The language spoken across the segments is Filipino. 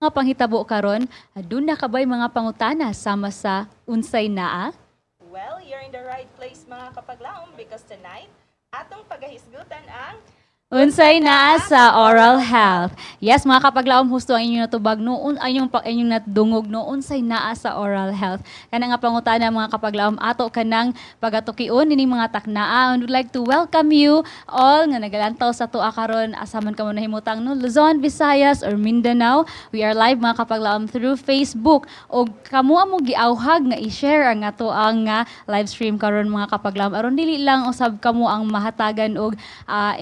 Mga panghitabo karon, aduna kabay mga pangutana sama sa unsay naa? Well, you're in the right place mga kapaglaom because tonight, atong pagahisgutan ang Unsay naa sa oral health. Yes, mga kapaglaom, husto ang inyong natubag noon, inyong natdungog noon unsay naa sa oral health. Kana nga pangutana mga kapaglaom, ato kanang pagatukion ini mga taknaa. And would like to welcome you all nga nagalantaw sa tuwa karon asaman ka mo nahimutang no Luzon, Visayas or Mindanao. We are live mga kapaglaom through Facebook. Og kamo amo giawhag nga i-share ang ato ang live stream karon mga kapaglaom. Aron dili lang usab kamo ang mahatagan og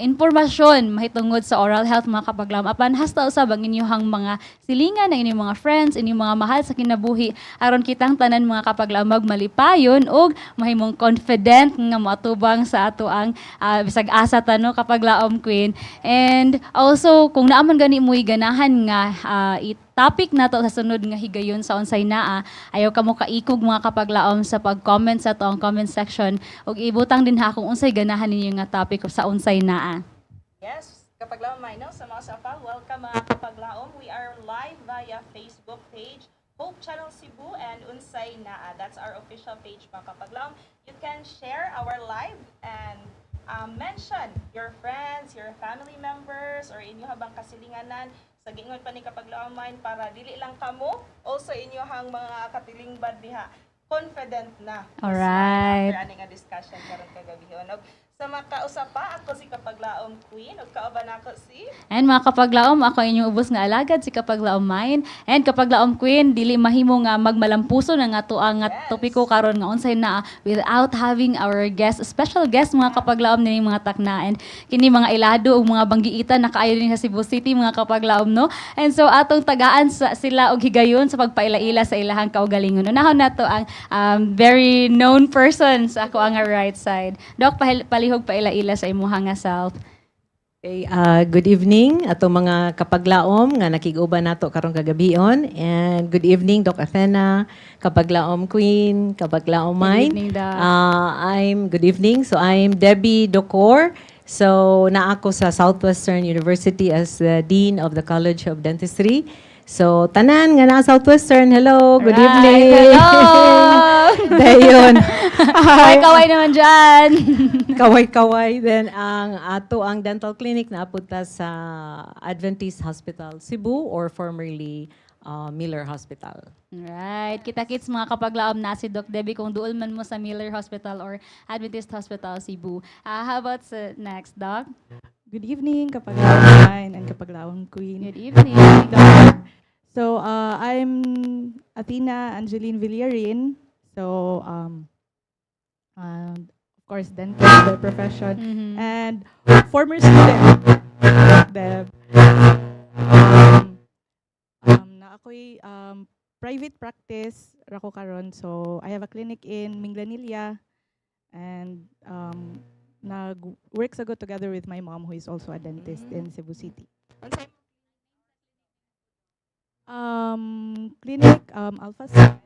impormasyon mahitungod sa oral health mga kapaglaom. Apan hasta usab ang inyong mga silingan ng inyong mga friends, inyong mga mahal sa kinabuhi aron kitang tanan mga kapaglaom magmalipayon og mahimong confident nga moatubang sa ato ang bisag asa tano kapaglaom queen. And also kung naaman gani mo'y ganahan nga topic nato sa sunod nga higayon sa unsay naa, ayaw kamo kaikog mga kapaglaom sa pag-comment sa atong comment section ug ibutang din ha kung unsay ganahan ninyo nga topic sa unsay naa. Yes, kapaglaom Minaw, sa mga sapa, welcome mga kapaglaom. We are live via Facebook page, Hope Channel Cebu and Unsay Naa. That's our official page mga kapaglaom. You can share our live and mention your friends, your family members, or inyo habang kasilinganan sa gingon pa ni kapaglaom main para dili lang kamo, also inyo hang mga katilingban diha confident na. Alright. After aning nga discussion karon kagabi. Sa makausapa, ako si Kapaglaom Queen, o kauban ako si... And mga kapaglaom, ako inyong ubos nga alagad si kapaglaom mine. And kapaglaom queen, dili mahimo nga magmalampuso na nga to ang topiko karon nga unsay naa without having our guest, special guest mga kapaglaom ni mga takna. And kini mga ilado ug mga banggiitan na kaayo din sa Cebu City mga kapaglaom no. And so atong tagaan sila og higayon sa pagpailaila sa ilahang kaugalingon. Unahon nato ang very known person sa ako ang right side. Doc, palihog pailaila sa imuha nga self. Okay, good evening ato mga kapaglaom nga nakig-uban nato karong kagabion, and good evening Doc Athena, kapaglaom Queen, kapaglaom mine. Good evening, Doc. Good evening. So I'm Debbie Docor. So naa ako sa Southwestern University as the Dean of the College of Dentistry. So tanan nga na Southwestern, hello, good Alright, evening. hello! Dayon. Kaway naman dyan. Kaway-kaway. Then, ang dental clinic na apunta sa Adventist Hospital Cebu or formerly Miller Hospital. Right. Kita-kits mga kapaglaom na si Doc Debbie kung duol man mo sa Miller Hospital or Adventist Hospital Cebu. How about sa next, Doc? Good evening, Kapaglaong Mine and Kapaglaong Queen. Good evening. So, I'm Athena Angeline Villarin. So, of course, dentist by profession. Mhm. And former student. Deb. Na ako'y private practice rako karon. So, I have a clinic in Minglanilla. And nag-work sa go together with my mom who is also a dentist in Cebu City. Clinic Alpha Science,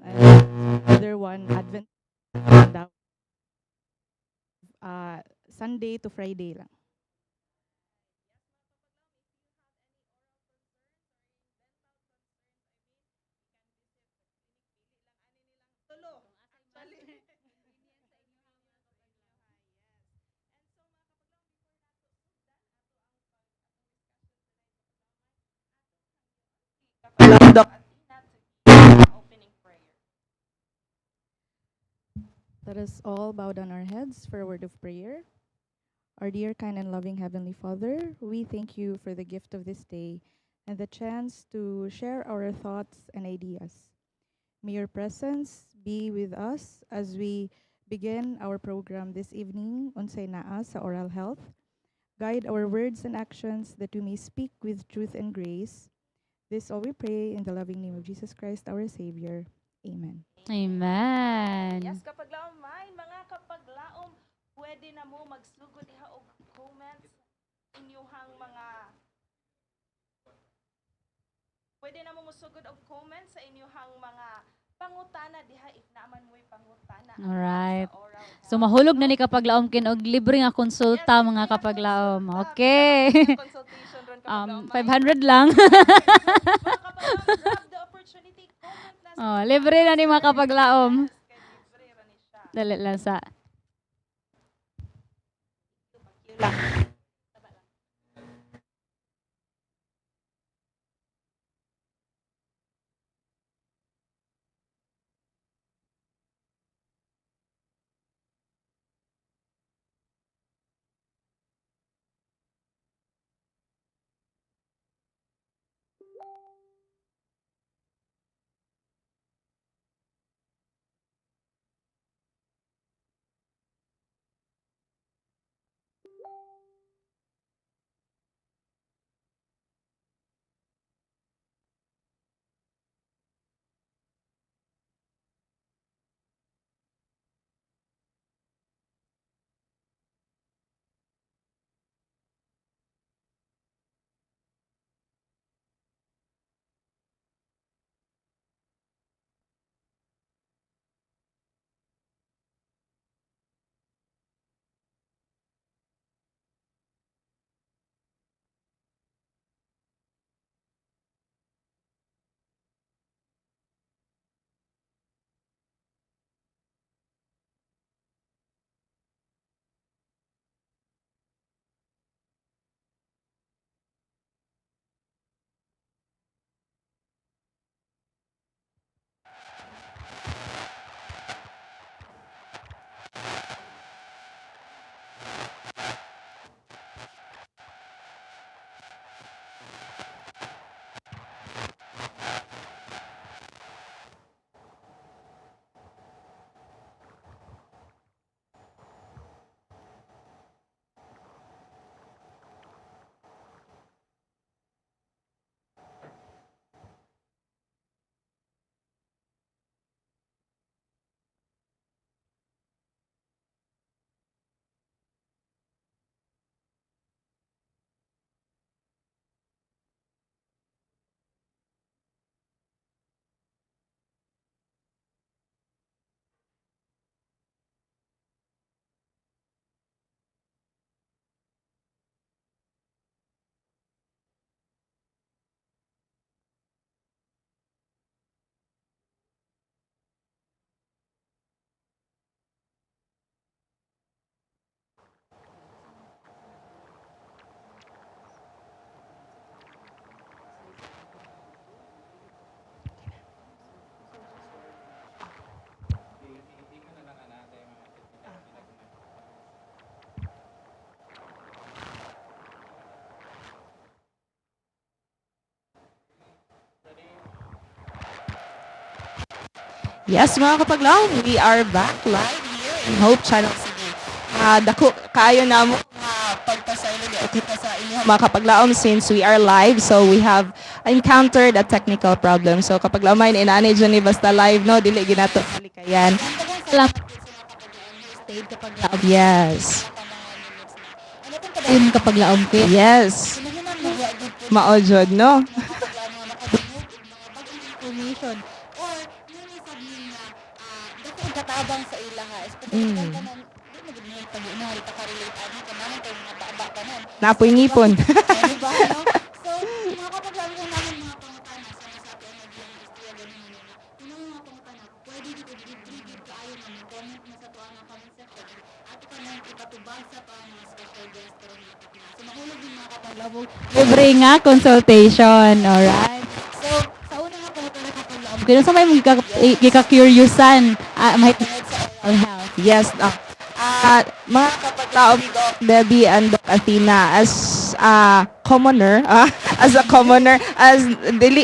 and other one Advent Sunday to Friday lang. Opening prayer. Let us all bow down our heads for a word of prayer. Our dear, kind, and loving Heavenly Father, we thank you for the gift of this day and the chance to share our thoughts and ideas. May your presence be with us as we begin our program this evening, Unsay Naa sa Oral Health. Guide our words and actions that we may speak with truth and grace. This all we pray in the loving name of Jesus Christ, our Savior. Amen. Amen. Yes, kapaglaom main, mga kapaglaom, pwede na mo magsugod diha og comments inyuhang mga pwede na mo musugod og comments sa inyuhang mga pangutana diha if naaman mo'y pangutana. Alright. Sa oral health. So mahulog na ni kapaglaom kin og libre nga konsulta mga kapaglaom. Okay. Consultation ron kapaglaom. 500 lang. Mga kapaglaom, grab the opportunity. Comment na sa Oh, libre na ni mga kapaglaom. Yes, kay libre ra ni siya. Dali lang sa. Yes, mga kapaglaom, we are back live here in Hope Channel Cebu. Dako kayo na mo pagpasaylo kita sa inyo mga kapaglaom since we are live, so we have encountered a technical problem. So kapaglaom ay inanay dyan ni basta live, no? Dili ginato halikayan. Salamat. Yes. Yun kapaglaom ko. Yes. Maojod, no? Information or yung sabihin na dako katabang sa ilaha especially Mm. kung kanan di mo gid pag-inari ta ka-relate ano kananan kay mga baba kanan Napoy ngipon. di ba no so mga kapaglaban ko namin mga pangutana sa masabi ang naging istorya ganin nila kuno mga pangutana pwede dito dito kaayo na mo comment na sa tuwa ng comment section ato ka nang ipatubag sa pa mga special guest pero natak na so mahulog yung mga kapaglaban Libre nga consultation. Alright. so sa una nga pangutana kapaglaban Kung sa may gika-curiousan, mahit sa oral health. Yes, mga kapaglaom, Doc Debbie and Doc Athena, as a commoner, as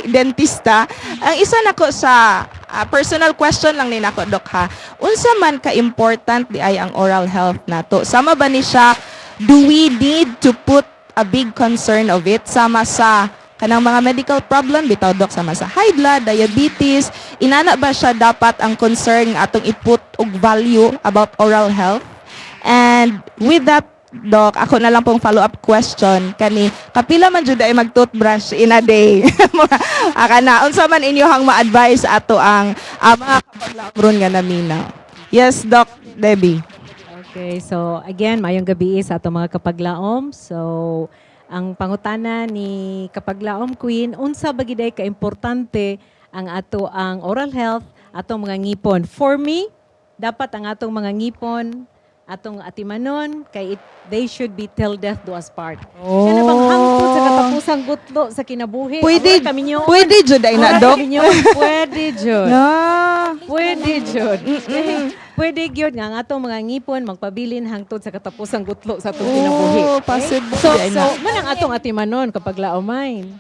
dentista, ang isa nako sa personal question lang ni nako, Doc, ha. Unsa man ka-important di ay ang oral health nato? Sama ba ni siya, do we need to put a big concern of it sama sa kanang mga medical problem bitaw, Doc, sama sa high blood, diabetes, inana ba siya dapat ang concern nga atong iput og value about oral health? And with that, Doc, ako na lang pong follow-up question kani kapila man jud ay mag-toothbrush in a day. Aka na unsa man inyohang ma-advise ato ang mga kapaglaom nga naminaw. Yes, Doc Debbie. Okay, so again, mayong gabi sa ato mga kapaglaom. So ang pangutana ni Kapaglaom Queen, unsa ba giday ka importante ang ato ang oral health atong mga ngipon. For me, dapat ang atong mga ngipon atong atimanon kay they should be till death do us part. Oh. Kaya bang hangtod sa katapusang gutlo sa kinabuhi. Pwede, Away kami nyo. pwede jud ay na, Dok. Pwede jud. Ah. Pwede jud. Pwede gyud nga ang atong mga ngipon magpabilin hangtod sa katapusang gutlo sa atong kinabuhi. Oh, possible. So, Ay so na. man ang atong atimanon kapag laomain.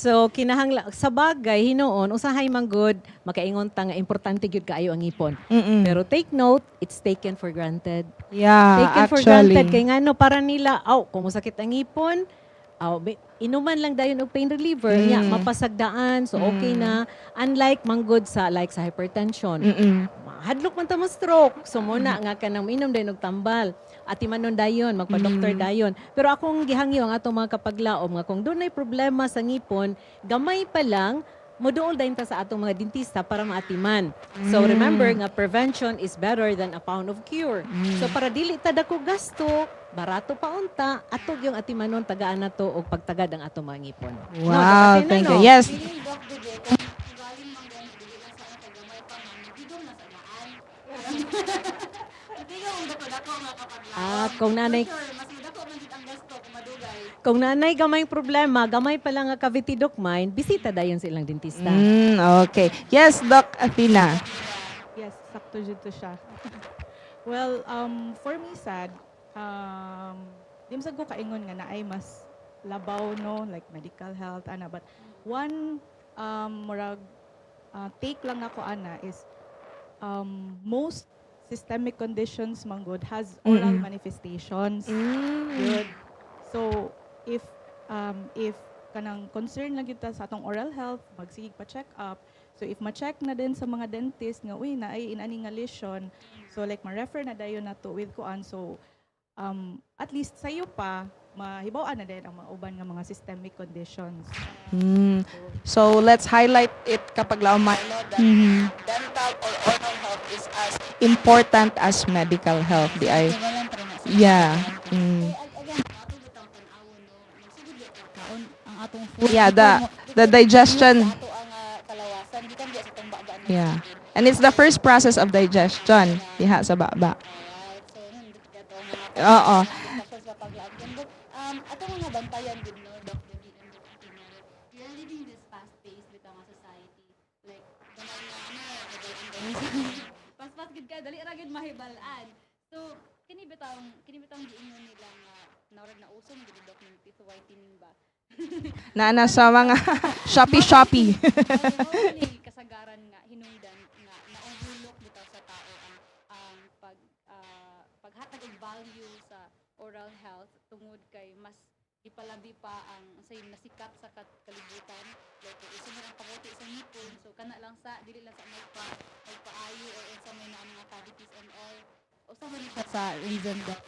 So kinahanglan sa bagay hinuon usahay man good makaingon ta nga importante gyud kaayo ang ngipon. Mm-mm. Pero take note, it's taken for granted. Yeah, Taken for actually. granted kay ngano para nila kung masakit ang ngipon, inuman lang dayon og pain reliever nya mapasagdaan so okay na, unlike manggod sa like sa hypertension. Mm-mm. Hadlok man ta mo stroke. So muna nga kanang minom dayon og tambal. Ati manon dayon, magpa-doktor dayon. Pero akong gihangyo ang atong mga kapaglaom nga kung dunay problema sa ngipon, gamay pa lang moduol dayon ta sa atong mga dentista para maatiman. So remember nga prevention is better than a pound of cure. So para dili ta dako gasto, barato pa unta, atog yung atimanon tagaan nato og pagtagad ang atong mga ngipon. No, Wow, dapat thank yun, you. no? Yes. Feeling Doc Dede, kung galing mang ganyan, dili lang sana kay gamay pa man, bigom na sa daan. Bigom ang dako-dako nga kapag Kung nanay sure, mas madako man jud ang gasto kung madugay. kung nanay gamay problema, gamay pa lang nga cavity docmine, bisita dayon sa ilang dentista. Okay. Yes, Doc Athena. Yes, sakto jud to siya. Well, for me sad, di masag ko kaingon nga na ay mas labaw no, like medical health ana, but one murag take lang ako ana is most systemic conditions manggod has oral manifestations. Good. So if kanang concern lang kita sa atong oral health, magsigig pa check up. So if ma-check na din sa mga dentist nga uy na ay inani nga lesion, so like ma-refer na dayon nato with kuan, so at least sayo pa mahibaw-an na din ang mga uban nga mga systemic conditions. So let's highlight it kapag laumay that dental or oral health is as important as medical health. Di ay. Yeah. Ang atong food. Yeah, the digestion. Ato ang kalawasan, di kan di sa tong baba na. Yeah. And it's the first process of digestion. Diha sa baba. So, hindi ka to mga Oo. discussions sa paglaag. But, ato mga bantayan din, no, Doc Debbie and Doc Athena. We are living this fast-paced with our society. Like, gamay na, pas-pas gid ka, dali ra gid mahibalaan. So, kini bitang giingon nila nga narag na usong gid Doc ng teeth whitening ba? Na sa mga Shopee. Mao kasagaran nga hinungdan nga na-overlook bitaw sa tao ang paghatag og value sa oral health tungod kay mas ipalabi pa ang say nasikat sa kalibutan, like iso mo ang pamuti sa ngipon, so kana lang sa dili lang sa magpaayo or sa may na mga cavities and all, usa man siya sa reason that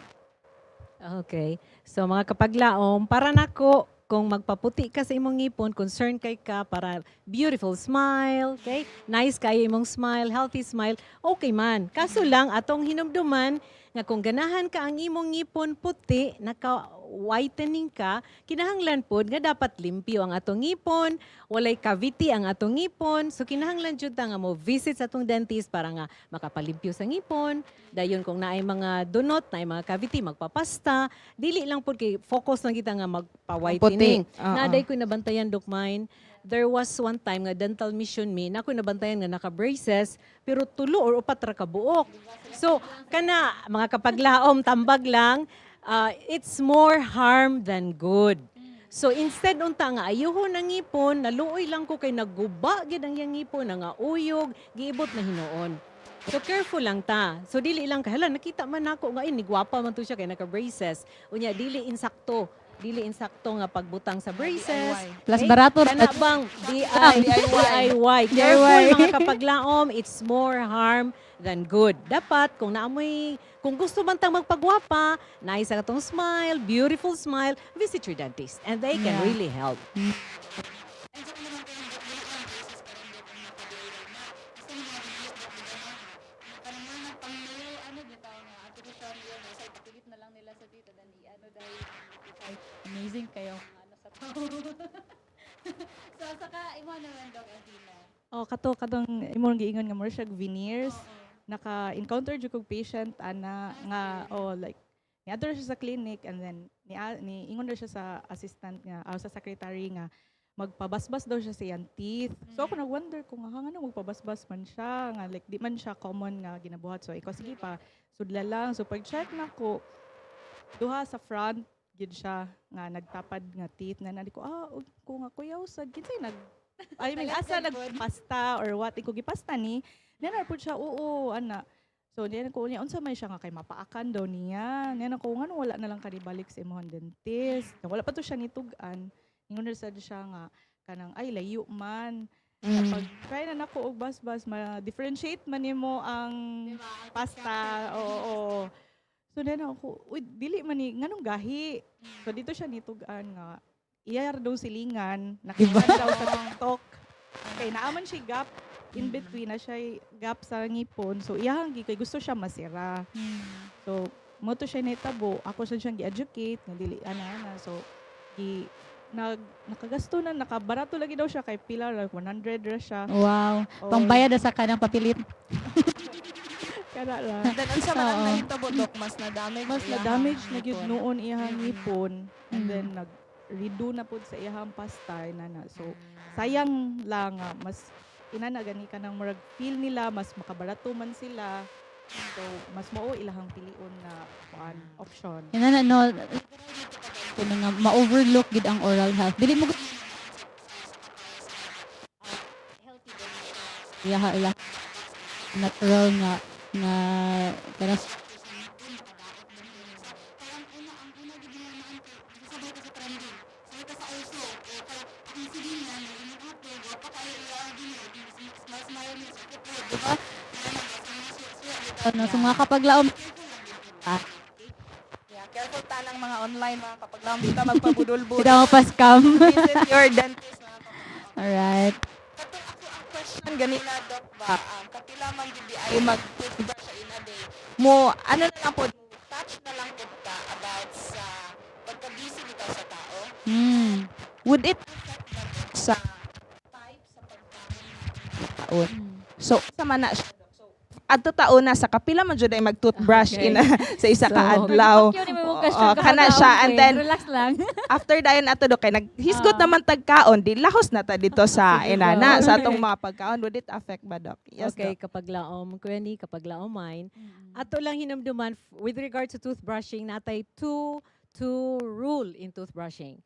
Okay. So mga kapaglaom, para nako kung magpaputi ka sa imong ngipon, concern kay ka para beautiful smile, okay? Nice kayo imong smile, healthy smile, okay man. Kaso lang, atong hinumduman, nga kung ganahan ka ang imong ngipon puti, naka-whitening ka, kinahanglan pod nga dapat limpyo ang atong ngipon, walay cavity ang atong ngipon, so kinahanglan jud ta nga mo visit sa atong dentist para nga makapalimpyo sa ngipon. Dayon kung naay mga dunot, naay mga cavity, magpapasta, dili lang pod kay focus lang kita nga magpa-whitening. Puti. Oo. Naday ko nabantayan, Doc Mine. There was one time nga dental mission me, na ako nabantayan nga naka-braces, pero tulo or upat ra ka buok. So, kana mga kapaglaom, tambag lang, it's more harm than good. So instead unta nga ayuhon ang ngipon, naluoy lang ko kay nagguba gid ang iyang ngipon, nga uyog, giibot na hinuon. So careful lang ta. So dili lang ka, hala nakita man nako nga ini gwapa man to siya kay naka-braces. Unya dili insakto nga pagbutang sa braces. Plus barato ra- Kana bang DIY. Careful mga kapaglaom, it's more harm than good. Dapat kung gusto man tang magpagwapa, nice ang atong smile, beautiful smile, visit your dentist and they can really help. ano So, saka, imo naman, Doc Athena. Oh, katong imong giingon nga more siya veneers. Naka-encounter jud kog patient ana nga like niadto siya sa clinic and then ni ingon siya sa assistant nga sa secretary nga magpabasbas daw siya sa iyang teeth. So ako nag-wonder kung nga magpabasbas man siya nga like di man siya common nga ginabuhat. So ikaw sige pa sudla lang. So pag-check nako duha sa front gid siya nga nagtapad nga teeth na nadi ko kung nga kuya usad kinsay I mean, asa nagpasta or what, iko gipasta ni, then pud siya, oo, ana. So, then ko niya, unsa may siya nga kay mapaakan daw niya. Then ako, nga wala na lang kanibalik sa imong dentist. Wala pa to siya nitugan. Ingon sad siya nga, kanang, ay, layo man. Kapag try na nako og bas-bas, ma-differentiate man nimo ang pasta. Oo. So, then ako, uy, dili man ni, nganong gahi. So, dito siya nitugan nga, iyar daw silingan, nakita daw sa TikTok. Okay, naaman siya gap in between na siya gap sa ngipon. So iyang kay gusto siya masira. So mo to siya nitabo, ako sa siyang gi-educate nga dili ana. So nakagasto na nakabarato lagi daw siya kay pila like 100 ra siya. Wow. Oh. Pangbayad na sa kanang papilit. Kana lang. Then unsa man ang nahitabo Dok, mas na-damage. Mas iyang na-damage na gyud ngipon. noon iyang ngipon and then redo na pud sa iyang pasta na. So sayang lang nga mas inana gani ka nang murag feel nila mas makabarato man sila. So mas mao ilahang pilion na option. Yan na, no, kung nga, ma-overlook gid ang oral health. Dili mo ila natural nga kanas so mga kapaglaom Yeah, careful ta ng mga online mga kapaglaom, di ka magpabudol-budol. kita mo pa scam. Visit your dentist mga kapaglaom. Alright. Katong ako ang question ganina Dok ba, kapila man gid ay mag-toothbrush sa in a day. Mo ano na lang po, touch na lang po ka about sa pagka-busy bitaw sa tao. Would it affect na Dok, sa type sa pagkaon? So, sa man na siya, Dok. So, adto taon na sa kapila man jud ay mag-toothbrush Okay. sa isa ka adlaw. Kana siya and then relax lang. after dayon ato Dok kay naghisgot naman tagkaon, di lahos na ta dito sa inana sa atong mga pagkaon. Would it affect ba Dok? Yes, Okay, Dok. kapag laom, kuya ni, kapag laom mine, ato lang hinumduman with regard to toothbrushing, natay two rule in toothbrushing.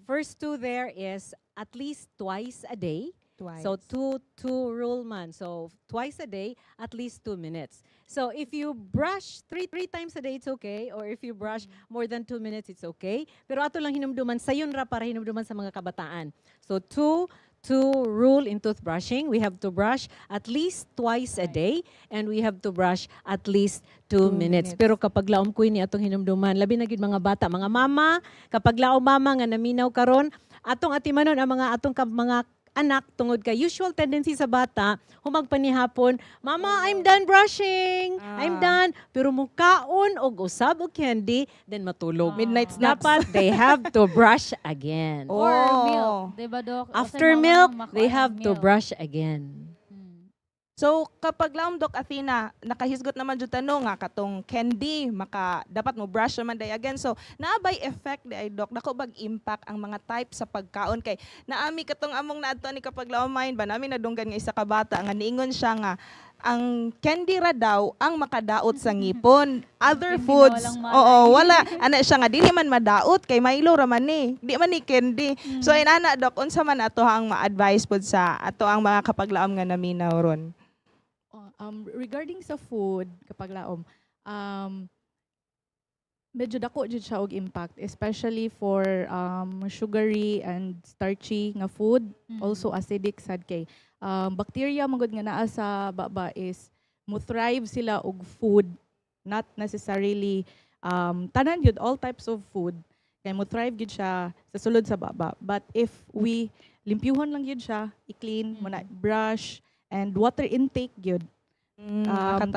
First two there is at least twice a day. Twice. So two rule man. So twice a day, at least 2 minutes. So if you brush three times a day, it's okay. Or if you brush more than 2 minutes, it's okay. Pero ato lang hinumduman, sayon ra para hinumduman sa mga kabataan. So two rule in toothbrushing. We have to brush at least twice a day and we have to brush at least 2 minutes. Pero kapag laom ko ni atong hinumduman, labi na gid mga bata, mga mama, kapag laom mama nga naminaw karon, atong atimanon ang mga atong mga anak tungod kay usual tendency sa bata humag panihapon, mama I'm done brushing, I'm done, pero mukaon og usab og candy then matulog. Midnight snacks. Dapat they have to brush again. Oh. Or milk. Diba, Dok? After Kasi milk, makuha they ang have to milk. brush again. So kapag laom Dok Athena, nakahisgot naman jud tanong nga katong candy dapat mo brush naman day again. So naabay effect di ay Dok, dako bag impact ang mga type sa pagkaon kay naami katong among naadto ni kapag laom mine ba namin nadunggan nga isa ka bata nga niingon siya nga ang candy ra daw ang makadaot sa ngipon. Other Candy na foods, walang malay. oo, wala. Ana siya nga dili man madaot kay Milo ra man ni. Di man ni candy. So inana Dok, unsa man ato ang ma-advise pod sa ato ang mga kapaglaom nga naminaw ron? Regarding sa food, kapag laom, medyo dako jud siya og impact, especially for sugary and starchy nga food, also acidic sad kay. Bacteria magud nga naa sa baba is mo thrive sila og food, not necessarily tanan yun, all types of food. Kaya mo thrive gid siya sa sulod sa baba. But if we limpyuhon lang yun siya, i-clean, mo na brush, and water intake gyud.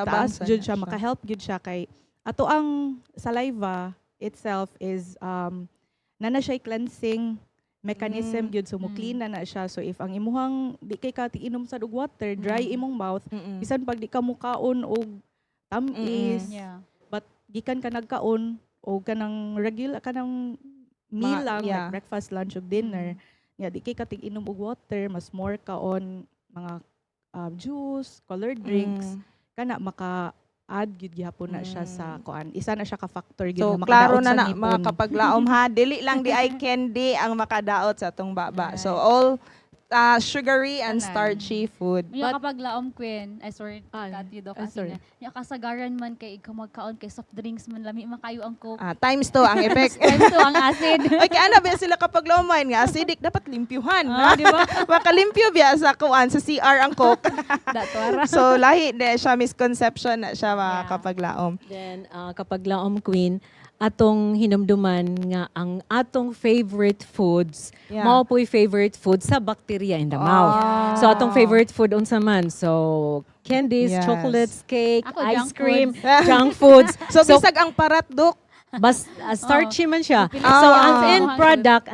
Taas jud siya, maka-help jud siya kay ato ang saliva itself is nana siya cleansing mechanism gyud, so muklina na siya. So if ang imuhang di kay ka inom sa dug water, dry imong mouth, Mm-mm. bisan pag di ka mukaon og tamis, Yeah. but gikan ka nagkaon o kanang regular kanang meal lang, yeah. like breakfast, lunch, ug dinner, nga di kay ka inom og water, mas more ka on mga juice, colored drinks, kana maka-add gyud gyapon na siya sa kuan. Isa na siya ka factor gyud So, na klaro makadaot na sa na, ngipon. mga kapaglaom ha. Dili lang di ay candy ang makadaot sa atong baba. So, all sugary and Tanan. starchy food. Yung kapag laom queen, ay sorry, cut you Doc, sorry. yung kasagaran man kay ikaw magkaon kay soft drinks man lami makayo ang coke. Times 2 ang effect. Times to ang acid. Ay, kaya na ba sila kapag laumain nga, acidic, dapat limpyuhan. Di ba? Makalimpyo biya sa kuan, sa CR ang coke. Datwara. So, lahi na siya, misconception na siya mga Yeah. kapaglaom. Then, kapag laom queen, atong hinumduman nga ang atong favorite foods, Yeah. mao po'y favorite food sa bacteria in the mouth. Ah. So, atong favorite food unsa man? So, candies, Yes. chocolates, cake, Ako, ice junk cream, foods. junk foods. So, bisag ang parat, Dok. Starchy man siya. Ah. So, ang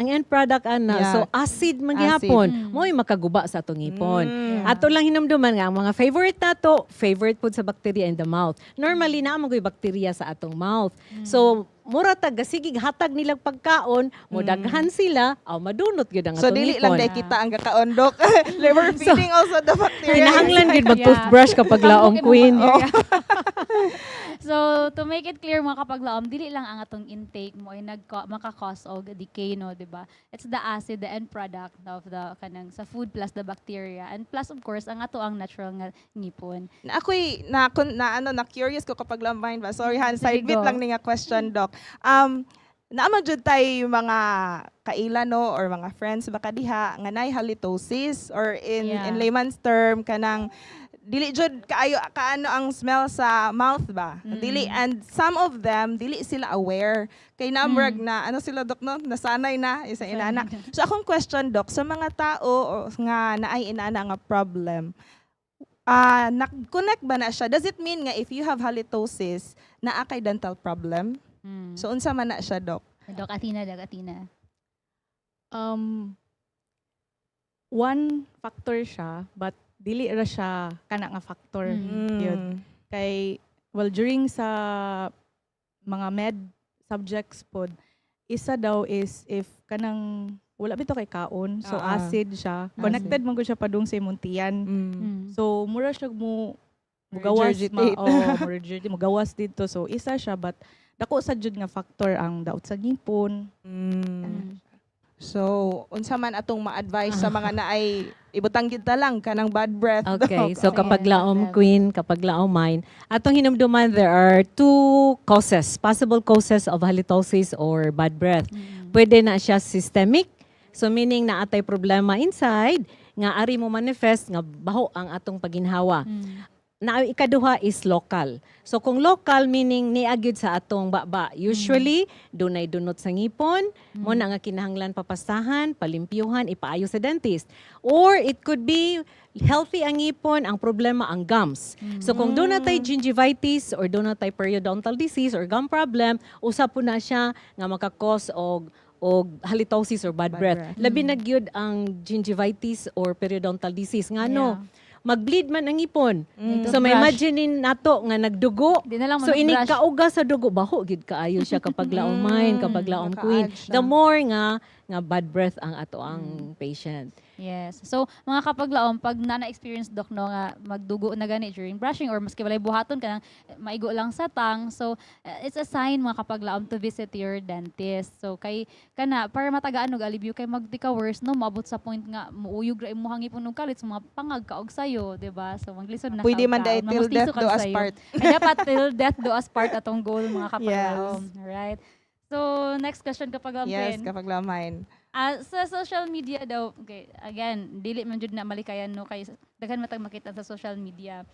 end product ana, Yeah. so acid man Acid. gihapon. Mo'y makaguba sa atong ngipon. Mm. Ato lang hinumduman nga ang mga favorite nato, favorite food sa bacteria in the mouth. Normally na magoy bacteria sa atong mouth. So, mura tag sigig hatag nilang pagkaon, mo daghan sila, aw madunot gyud ang So, atong dili ngipon. lang dahil kita ang kakaon, Dok. Liver feeding also the bacteria. Kinahanglan gyud Yeah. mag-toothbrush kapag laom Tambok queen. imong bacteria. So, to make it clear mga kapag laom, dili lang ang atong intake mo ay maka-cause og decay, no, di ba? It's the acid, the end product of the kanang sa food plus the bacteria. And plus, of course, ang ato ang natural nga ngipon. Ako'y na curious ko kapag lambahin ba. Sorry Han, Sige, side bit go. lang ni nga question, Doc. Naamang jud tayo yung mga kaila no or mga friends baka diha nga nay halitosis or in Yeah. in layman's term kanang dili jud kaayo kaano ang smell sa mouth ba. Dili and some of them dili sila aware kay namrag na ano sila Doc no nasanay na isa inana. So akong question Doc sa mga tao nga naay inana nga problem na-connect ba na siya? Does it mean nga if you have halitosis, naa kay dental problem? So, unsa man na siya, Doc? Doc Athena, Doc Athena. One factor siya, but dili ra siya kana nga factor. Yun. Kay, well, during sa mga med subjects pod, isa daw is if kanang wala bito kay kaon, so acid siya. Connected man gud siya padung sa imong tiyan. So mura siya mugawas Regurgitate. mugawas dito. So isa siya but dako sa jud nga factor ang daot sa ngipon. So, unsa man atong ma-advise sa mga naay ibutang gyud ta lang kanang bad breath. Okay, Doc? so kapag Ayan, laom love. queen, kapag laom mine, atong hinumduman there are two causes, possible causes of halitosis or bad breath. Pwede na siya systemic, so meaning na atay problema inside, nga ari mo manifest nga baho ang atong paginhawa. Na ikaduha is local. So kung local meaning niagyud sa atong baba, usually dunay dunot sa ngipon, mo na nga kinahanglan papastahan, palimpyuhan, ipaayo sa dentist. Or it could be healthy ang ngipon, ang problema ang gums. So kung doon natay gingivitis or doon natay periodontal disease or gum problem, usap po na siya nga maka-cause og halitosis or bad breath. Labi na gyud ang gingivitis or periodontal disease. Ngano? Mag-bleed man ang ngipon. So may imagine nato nga nagdugo. Di na lang So ini mag-brush. kauga sa dugo baho gid kaayo siya kapag laom mine, kapag laom queen. maka-add siya. The more nga bad breath ang ato ang patient. Yes. So, mga kapaglaom, pag na-experience Doc no nga magdugo na gani during brushing or maski walay buhaton ka nang maigo lang sa tang. So, it's a sign mga kapaglaom to visit your dentist. So, kay kana para matagaan og alibyo kay magdika worse no maabot sa point nga muuyog ra imong hangipon og kalit so mga pangag kaog sayo, di ba? So, maglisod na Pwede man kaog-kaog, dahil till mamustiso death kag do us sayo. part. Ay, dapat till death do us part atong goal mga kapaglaom. Alright. So, next question kapag Yes, kapag lamain. sa social media daw, okay, again, dili man jud na malikayan no kay daghan matag makita sa social media.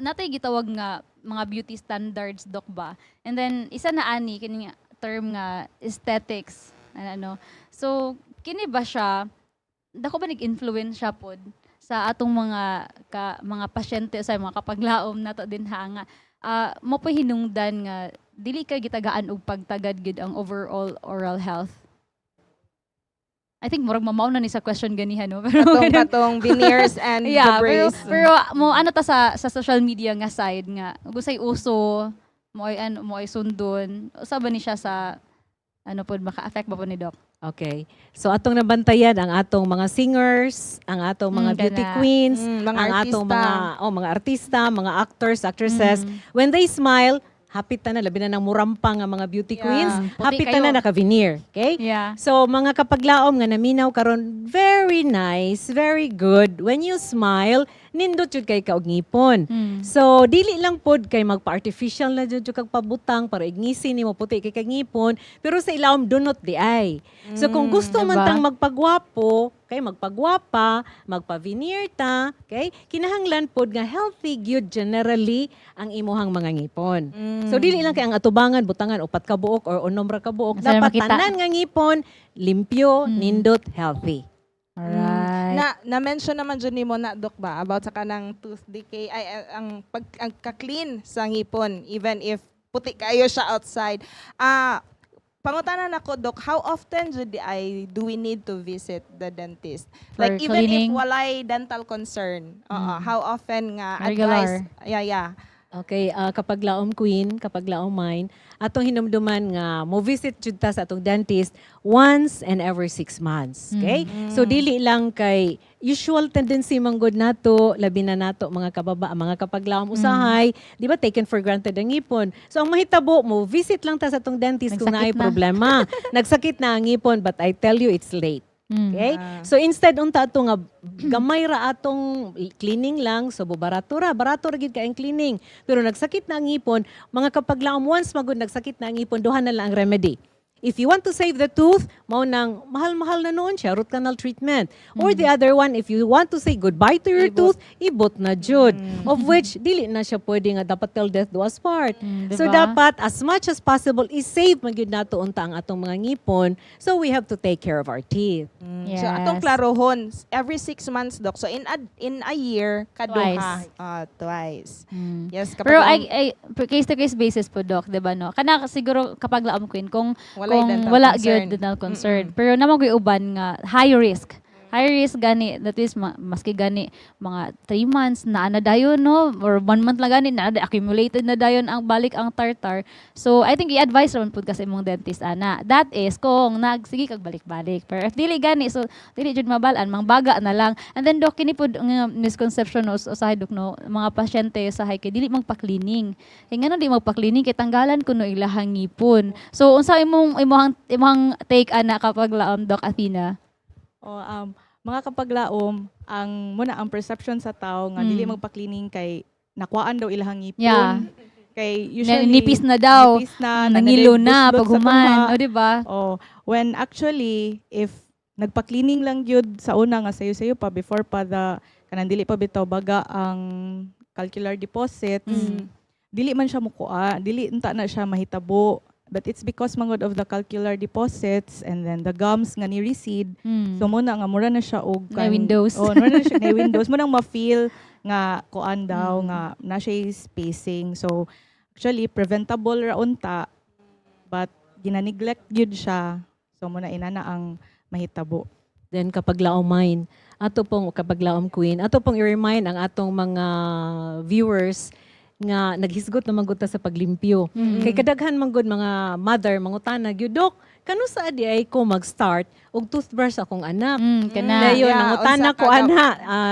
Natay gitawag nga mga beauty standards Doc ba? And then isa na ani kini nga term nga aesthetics ano. So kini ba siya dako ba nag-influence siya pod sa atong mga pasyente sa mga kapaglaom nato din ha nga mo pa hinungdan nga dili ka gitagaan og pagtagad gid ang overall oral health. I think murag mamaw na ni sa question ganihan no. Pero Katong veneers and the yeah, pero, brace. pero mo ano ta sa social media nga side nga gusay uso mo ay sundon. Usa ba ni siya sa ano pod maka-affect ba po ni Doc? Okay. So atong nabantayan ang atong mga singers, ang atong mga beauty kana. queens, Mga ang atong artista. mga artista, mga actors, actresses. When they smile, hapit ta na labi na ng murampang nga mga beauty Yeah. queens, Puti hapit ta kayo. na naka-veneer, okay? Yeah. So mga kapaglaom nga naminaw karon, very nice, very good. When you smile, nindot jud kay kaog ngipon. So dili lang pod kay magpa-artificial na jud kag pabutang para igngisi nimo puti kay kag ngipon, pero sa ilawom dunot di ay. So kung gusto man diba? tang magpagwapo, kay magpagwapa, magpa-veneer ta, okay? Kinahanglan pod nga healthy gyud generally ang imuhang mga ngipon. So dili lang kay ang atubangan butangan upat ka buok or unom ra ka buok, Basta dapat makita. tanan nga ngipon limpyo, nindot, healthy. Alright. Na-mention naman dyan ni mo na, Dok, ba, about sa kanang tooth decay, ang pagka-clean sa ngipon, even if puti kayo siya outside. Pangutanan ako, Dok, how often do we need to visit the dentist? For Like, even cleaning? if walay dental concern, how often nga Regular. advice? Yeah. Okay, kapag laom queen, kapag laom mine, atong hinumduman nga mo visit jud ta sa atong dentist once and every 6 months. Okay? So dili lang kay usual tendency manggod nato, labi na nato mga kababa, mga kapaglaom usahay, di ba taken for granted ang ngipon. So ang mahitabo mo visit lang ta sa atong dentist kung naay Nagsakit na. problema. Nagsakit na ang ngipon but I tell you it's late. Okay? So instead unta ato nga gamay ra atong cleaning lang, so barato ra gid kay ang cleaning. Pero nagsakit na ang ngipon, mga kapaglaom once magud nagsakit na ang ngipon, duha na lang ang remedy. If you want to save the tooth, mao nang mahal-mahal na noon siya, root canal treatment. Or the other one, if you want to say goodbye to your tooth, ibot na jud. Of which, dili na siya pwede nga dapat till death do us part. So diba? dapat, as much as possible, is-save man gyud nato unta ang atong mga ngipon. So we have to take care of our teeth. Yes. So atong klarohon, every 6 months, Dok. So in a year, kaduha. Twice. Yes, kapag Pero ang- ay case to case basis po Doc, 'di ba no? Kana siguro kapag laom queen kung Walay dental wala concern. gyud dental concern. Pero namang gyud uban nga high risk. High risk gani that is maski gani mga 3 months na dayon no or 1 month lang gani na accumulated na dayon ang balik ang tartar. So I think i-advise ron pud kasi imong dentist ana. That is kung nagsige kag balik-balik. Pero if dili gani so dili jud mabalaan mangbaga na lang. And then Doc kini pud nga misconception no usahay Doc no mga pasyente sa kay dili magpa-cleaning. Kay ngano di magpa-cleaning kay tanggalan kuno ilahang ngipon. So unsa imong take ana kapag laom Doc Athena? Mga kapaglaom, ang perception sa tao nga dili magpa-cleaning kay nakuhaan daw ilahang ngipon. Yeah. Kay usually Nipis na daw. nipis na, Nangilo na nanadibus-lot pag sa human, tuha. o di ba? When actually if nagpa-cleaning lang gyud sa una nga sayo-sayo pa before pa kanang dili pa bitaw baga ang calcular deposits, dili man siya mukuha, dili unta na siya mahitabo. But it's because mangod of the calcular deposits and then the gums nga ni-recede. So muna nga mura na siya og Na windows. mura na siya na windows mo nang ma-feel nga kuan daw nga na siya spacing. So actually preventable ra unta but gina-neglect gyud siya. So muna inana ang mahitabo. Then kapag laom mine, ato pong kapag laom queen, ato pong i-remind ang atong mga viewers nga naghisgot na manggod ta sa paglimpyo. Kay kadaghan manggod mga mother, mangutana gyud Dok, kano sa adi ay ko mag-start og toothbrush akong anak. Kana. Dayon, Yeah, nangutana unsa ko ka, Dok? ana,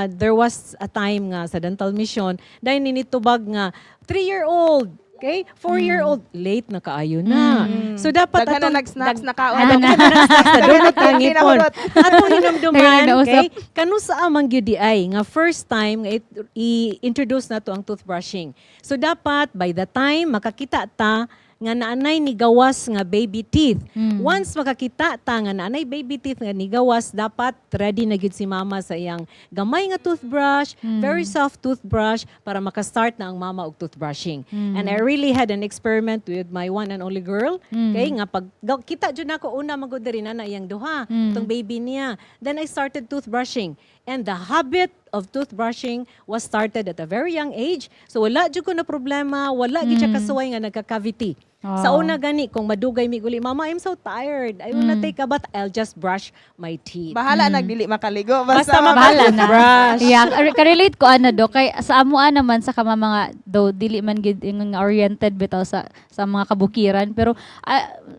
there was a time nga sa dental mission, dahil ninitubag nga 3-year-old, okay? 4-year-old, late na kaayo na. So dapat Daghan na atong- nag-snacks na kaon. Daghan na nag-snacks na donut ang Hindi na ngipon. hurot. Atong hinumduman, Nausap. okay? Kanu sa amang gyud di ay nga first time nga i-introduce na to ang toothbrushing. So dapat by the time makakita ta nga naanay ni gawas nga baby teeth. Once makakita ta nga naanay baby teeth nga ni gawas, dapat ready na gyud si mama sa iyang gamay nga toothbrush, very soft toothbrush para makastart na ang mama og toothbrushing. And I really had an experiment with my one and only girl. Okay, nga pag kita jud nako una magud diri na iyang duha, tong baby niya. Then I started toothbrushing. And the habit of toothbrushing was started at a very young age. So wala jud ko na problema, wala gid siya kasuway nga nagka-cavity. Sa una gani, kung madugay mi guli, Mama, I'm so tired. I wanna take a bath. I'll just brush my teeth. Bahala nagdili makaligo. Basta Bahala na. brush. Yeah, ka-relate ko ana do kay sa amuan naman sa kama mga do dili man gid yung oriented bitaw sa mga kabukiran pero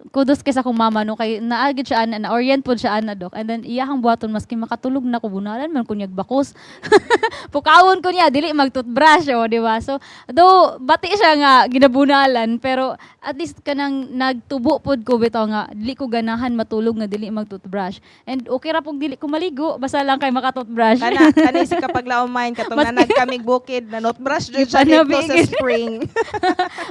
kudos kay sa akong mama no kay naagid siya ana na orient pod siya ana dok and then iyahang buhaton maski makatulog na ko bunalan man kunyag bakos. Pukawon ko niya dili mag-toothbrush o di ba? So do bati siya nga ginabunalan pero at least kanang nagtubo pod ko bitaw nga dili ko ganahan matulog nga dili mag-toothbrush. And okay ra pug dili ko maligo basta lang kay maka-toothbrush. Kana si kapag laumay katong na nagkamig bukid na notebrush jud siya dito sa Ipanabigid. spring.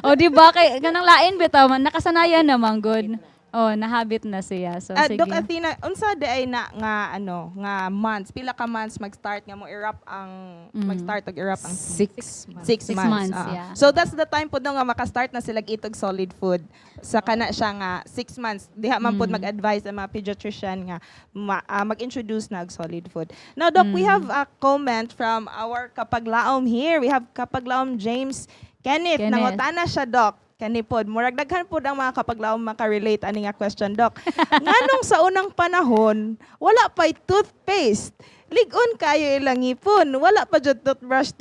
O di ba kay kanang lain bitaw man nakasanayan naman good. Oh, nahabit na siya. So sige. Doc Athena, unsa di ay na nga ano, nga months, pila ka months mag-start nga mo i-wrap ang mag-start og i-wrap ang 6 months. 6 6 months. months, ah. yeah. So that's the time pud no nga maka-start na sila itog solid food. Sa kana siya nga 6 months. Diha man pud mag-advise ang mga pediatrician nga mag-introduce na og solid food. Now Doc, we have a comment from our kapaglaom here. We have kapaglaom James Kenneth. Kenneth. Nangutana siya Doc. Kani pod, murag daghan pod ang mga kapaglaom maka-relate ani nga question Doc. Nganong sa unang panahon wala pa'y toothpaste? Ligon kayo ilang ipon. Wala pa jud toothbrush.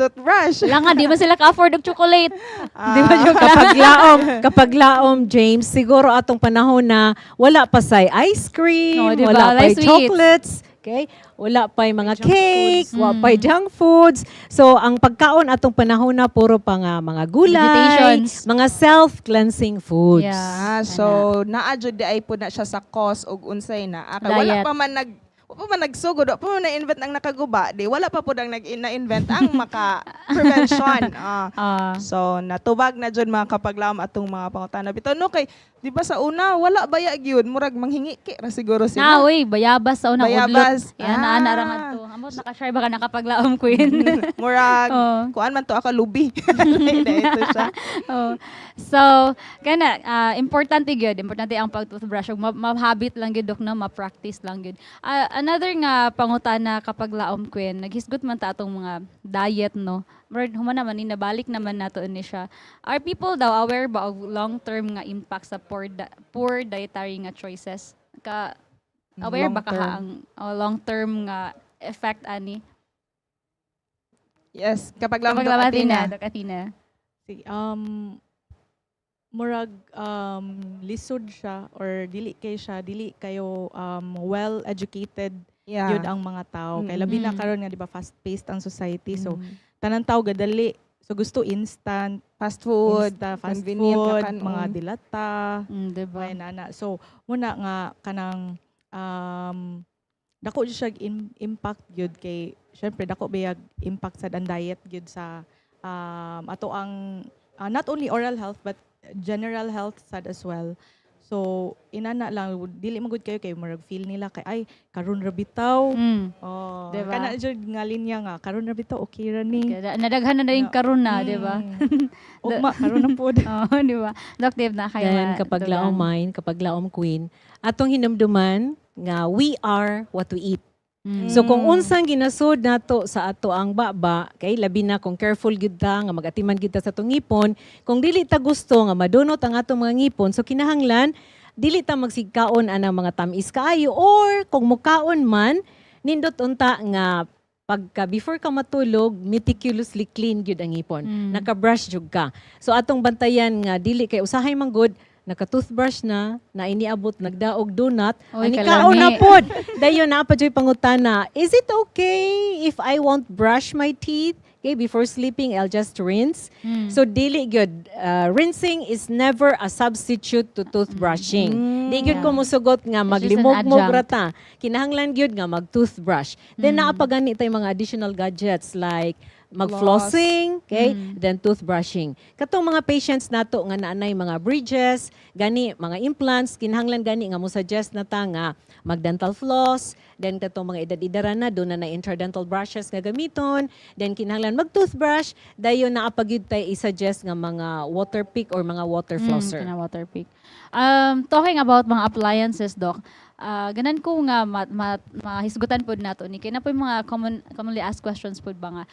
Wala nga, di ba sila ka-afford og chocolate? Di ba joke lang? Kapag laom, James, siguro atong panahon na wala pa say ice cream, No, diba? wala pa Like sweets. chocolates, okay? Wala pa mga cake, wala pa junk foods. So, ang pagkaon atong panahon na puro pa nga mga gulay, Vegetations. mga self-cleansing foods. Yeah. So naa jud di ay pud na siya sa cause og unsay na. Wala Diet. pa man nagsugod, wala pa man na-invent ang nakaguba, di wala pa pud ang na-invent ang maka prevention. So natubag na jud mga kapaglaom atong mga pangutana. Bitaw no kay di ba sa una wala baya gyud murag manghingi ki ra siguro Na, sila. uy, bayabas sa unang Bayabas. udlot. Yan, naana ra nga to. Amot, nakashare ba ka nakapaglaom, Queen? Murag Oh. kuan man to ako lubi. Ito siya. Oh. So, kana importante gyud, importante ang pag-toothbrush ug ma-habit lang gyud dok na ma-practice lang gyud. Another nga pangutana kapag laom Queen, naghisgot man ta atong mga diet no. But human naman nabalik naman nato ni siya. Are people daw aware ba of long-term nga impact sa poor dietary nga choices? Aware ba ka Long-term. ang long-term nga effect ani? Yes, kapag lang Kapag Doc lamati Athena. na, Dok Athena. Murag lisod siya or dili kayo well educated Yeah. yun ang mga tao. Kay labi na Mm. karon nga di ba fast-paced ang society. So tanan tao gadali. So gusto instant, Fast food, fast convenient food, ka kanon. mga dilata, Diba? may nana. So muna nga kanang dako jud siya impact gyud kay syempre dako bayag impact sa ang diet gyud sa ato ang not only oral health but general health sad as well. So inana lang dili magud kayo kay murag feel nila kay ay karon ra bitaw. Oh, Diba? kana jud nga linya nga karon ra bitaw okay ra ni. Nadaghan na rin karon na, di ba? Ugma karon na pod. Oo, di ba? Doc Dave na kayo. Then, kapag laom mine, kapag laom queen, atong hinumduman nga we are what we eat. So kung unsang ginasud nato sa ato ang baba, kay labi na kung careful gyud ta nga magatiman gyud ta sa atong ngipon, kung dili ta gusto nga madunot ang atong mga ngipon, so kinahanglan dili ta magsigkaon anang mga tamis kaayo or kung mukaon man nindot unta nga pagka before ka matulog, meticulously clean gyud ang ngipon. Naka-brush jud ka. So atong bantayan nga dili kay usahay man good naka-toothbrush na iniabot nagdaog donut, Oy, ani kalami. kaon na pod. Dayon na pa joy pangutana, is it okay if I won't brush my teeth? Okay, before sleeping, I'll just rinse. So dili gyud. Rinsing is never a substitute to toothbrushing. Di gyud ko musugot nga It's just an maglimog-mog adjunct. rata. Kinahanglan gyud nga mag-toothbrush. Then naapagani tay mga additional gadgets like mag-flossing, okay? Then toothbrushing. Katong mga patients nato nga naanay mga bridges, gani mga implants, kinahanglan gani nga mo suggest na ta nga mag-dental floss, then katong mga edad-idaran na doon na intradental brushes nga gamiton, then kinahanglan mag-toothbrush, dayon naapagyud tay i-suggest nga mga water pick or mga water flosser. Water pick. Talking about mga appliances, Doc, ganan ko nga mahisgutan pod nato ni kay na po yung mga commonly asked questions pod ba nga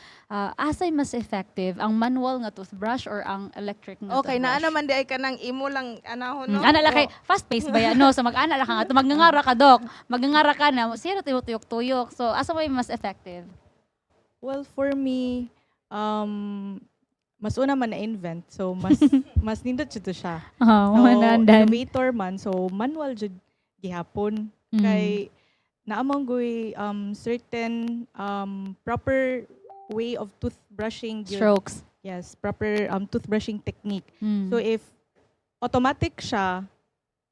asay mas effective ang manual nga toothbrush or ang electric nga Okay, toothbrush? naa naman di ay kanang imo lang anahon no. Ana la kay fast pace ba yan? No, so mag-ana la ka nga magngangara ka dok. Magngangara ka na zero tuyok-tuyok. So asa may mas effective? Well, for me, mas una man na-invent. So, mas nindot jud to siya. Oh, So, manandan. innovator man. So, manual jud gihapon. Kay, naamang goy certain proper way of toothbrushing. gyud. Strokes. Yes, proper toothbrushing technique. Mm. So, if automatic siya,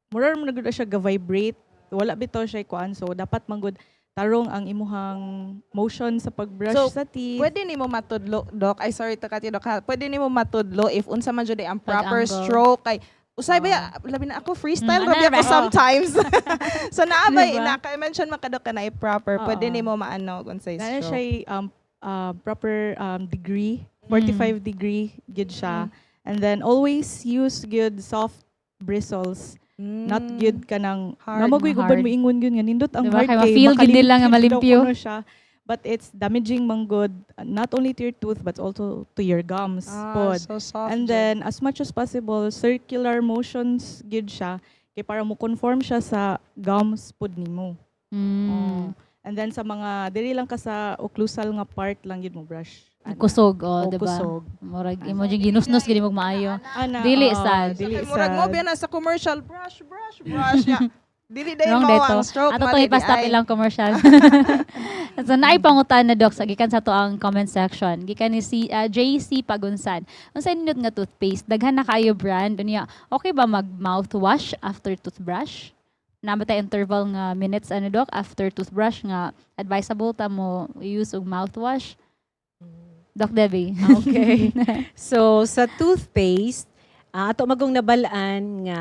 mura mo na gud siya ga-vibrate. Wala bitaw siya kuan. So, dapat manggod tarong ang imuhang motion sa pagbrush So, sa teeth. Pwede nimo matudlo, Doc. Ay, sorry to cut you, Doc. Pwede nimo matudlo if unsa man jud ang proper Pag-angle. stroke. Kay, usay ba, labi na ako, freestyle ano rabi ako ba? sometimes. So, naabay, Diba? naka-mention man ka, Doc, na proper. Pwede Oo. nimo maano kung sa Gana stroke. siya proper degree, 45 degree good siya. And then always use good soft bristles. Not good ka ng Hard. namagoy Hard. guban mo ingon gyud nga nindot ang Diba? hard Kaya kay ma-feel gid nila nga makalimpyo malimpyo. daw kuno siya. But it's damaging man good not only to your tooth but also to your gums pod. So soft. And then as much as possible circular motions good siya kay para mo conform siya sa gums pod nimo. Mm. And then sa mga dili lang ka sa occlusal nga part lang yun mo brush. Kusog, oh, di ba? Kusog. Murag imo yung ginusnos gid mo maayo. Ana, Dili oo, sad. Dili Kay murag mo sad. biya na sa commercial brush niya. Dili day Wrong mo dito. ang stroke. Ato to ipastop ilang commercial. So naay pangutan na doc sa gikan sa to ang comment section. Gikan ni JC Pagunsan. Unsay nindot nga toothpaste? Daghan na kayo brand unya. Okay ba mag mouthwash after toothbrush? Namatay interval nga minutes ano doc after toothbrush nga advisable ta mo use og mouthwash? Doc Debbie. Okay. So, sa toothpaste, ato magong nabalaan nga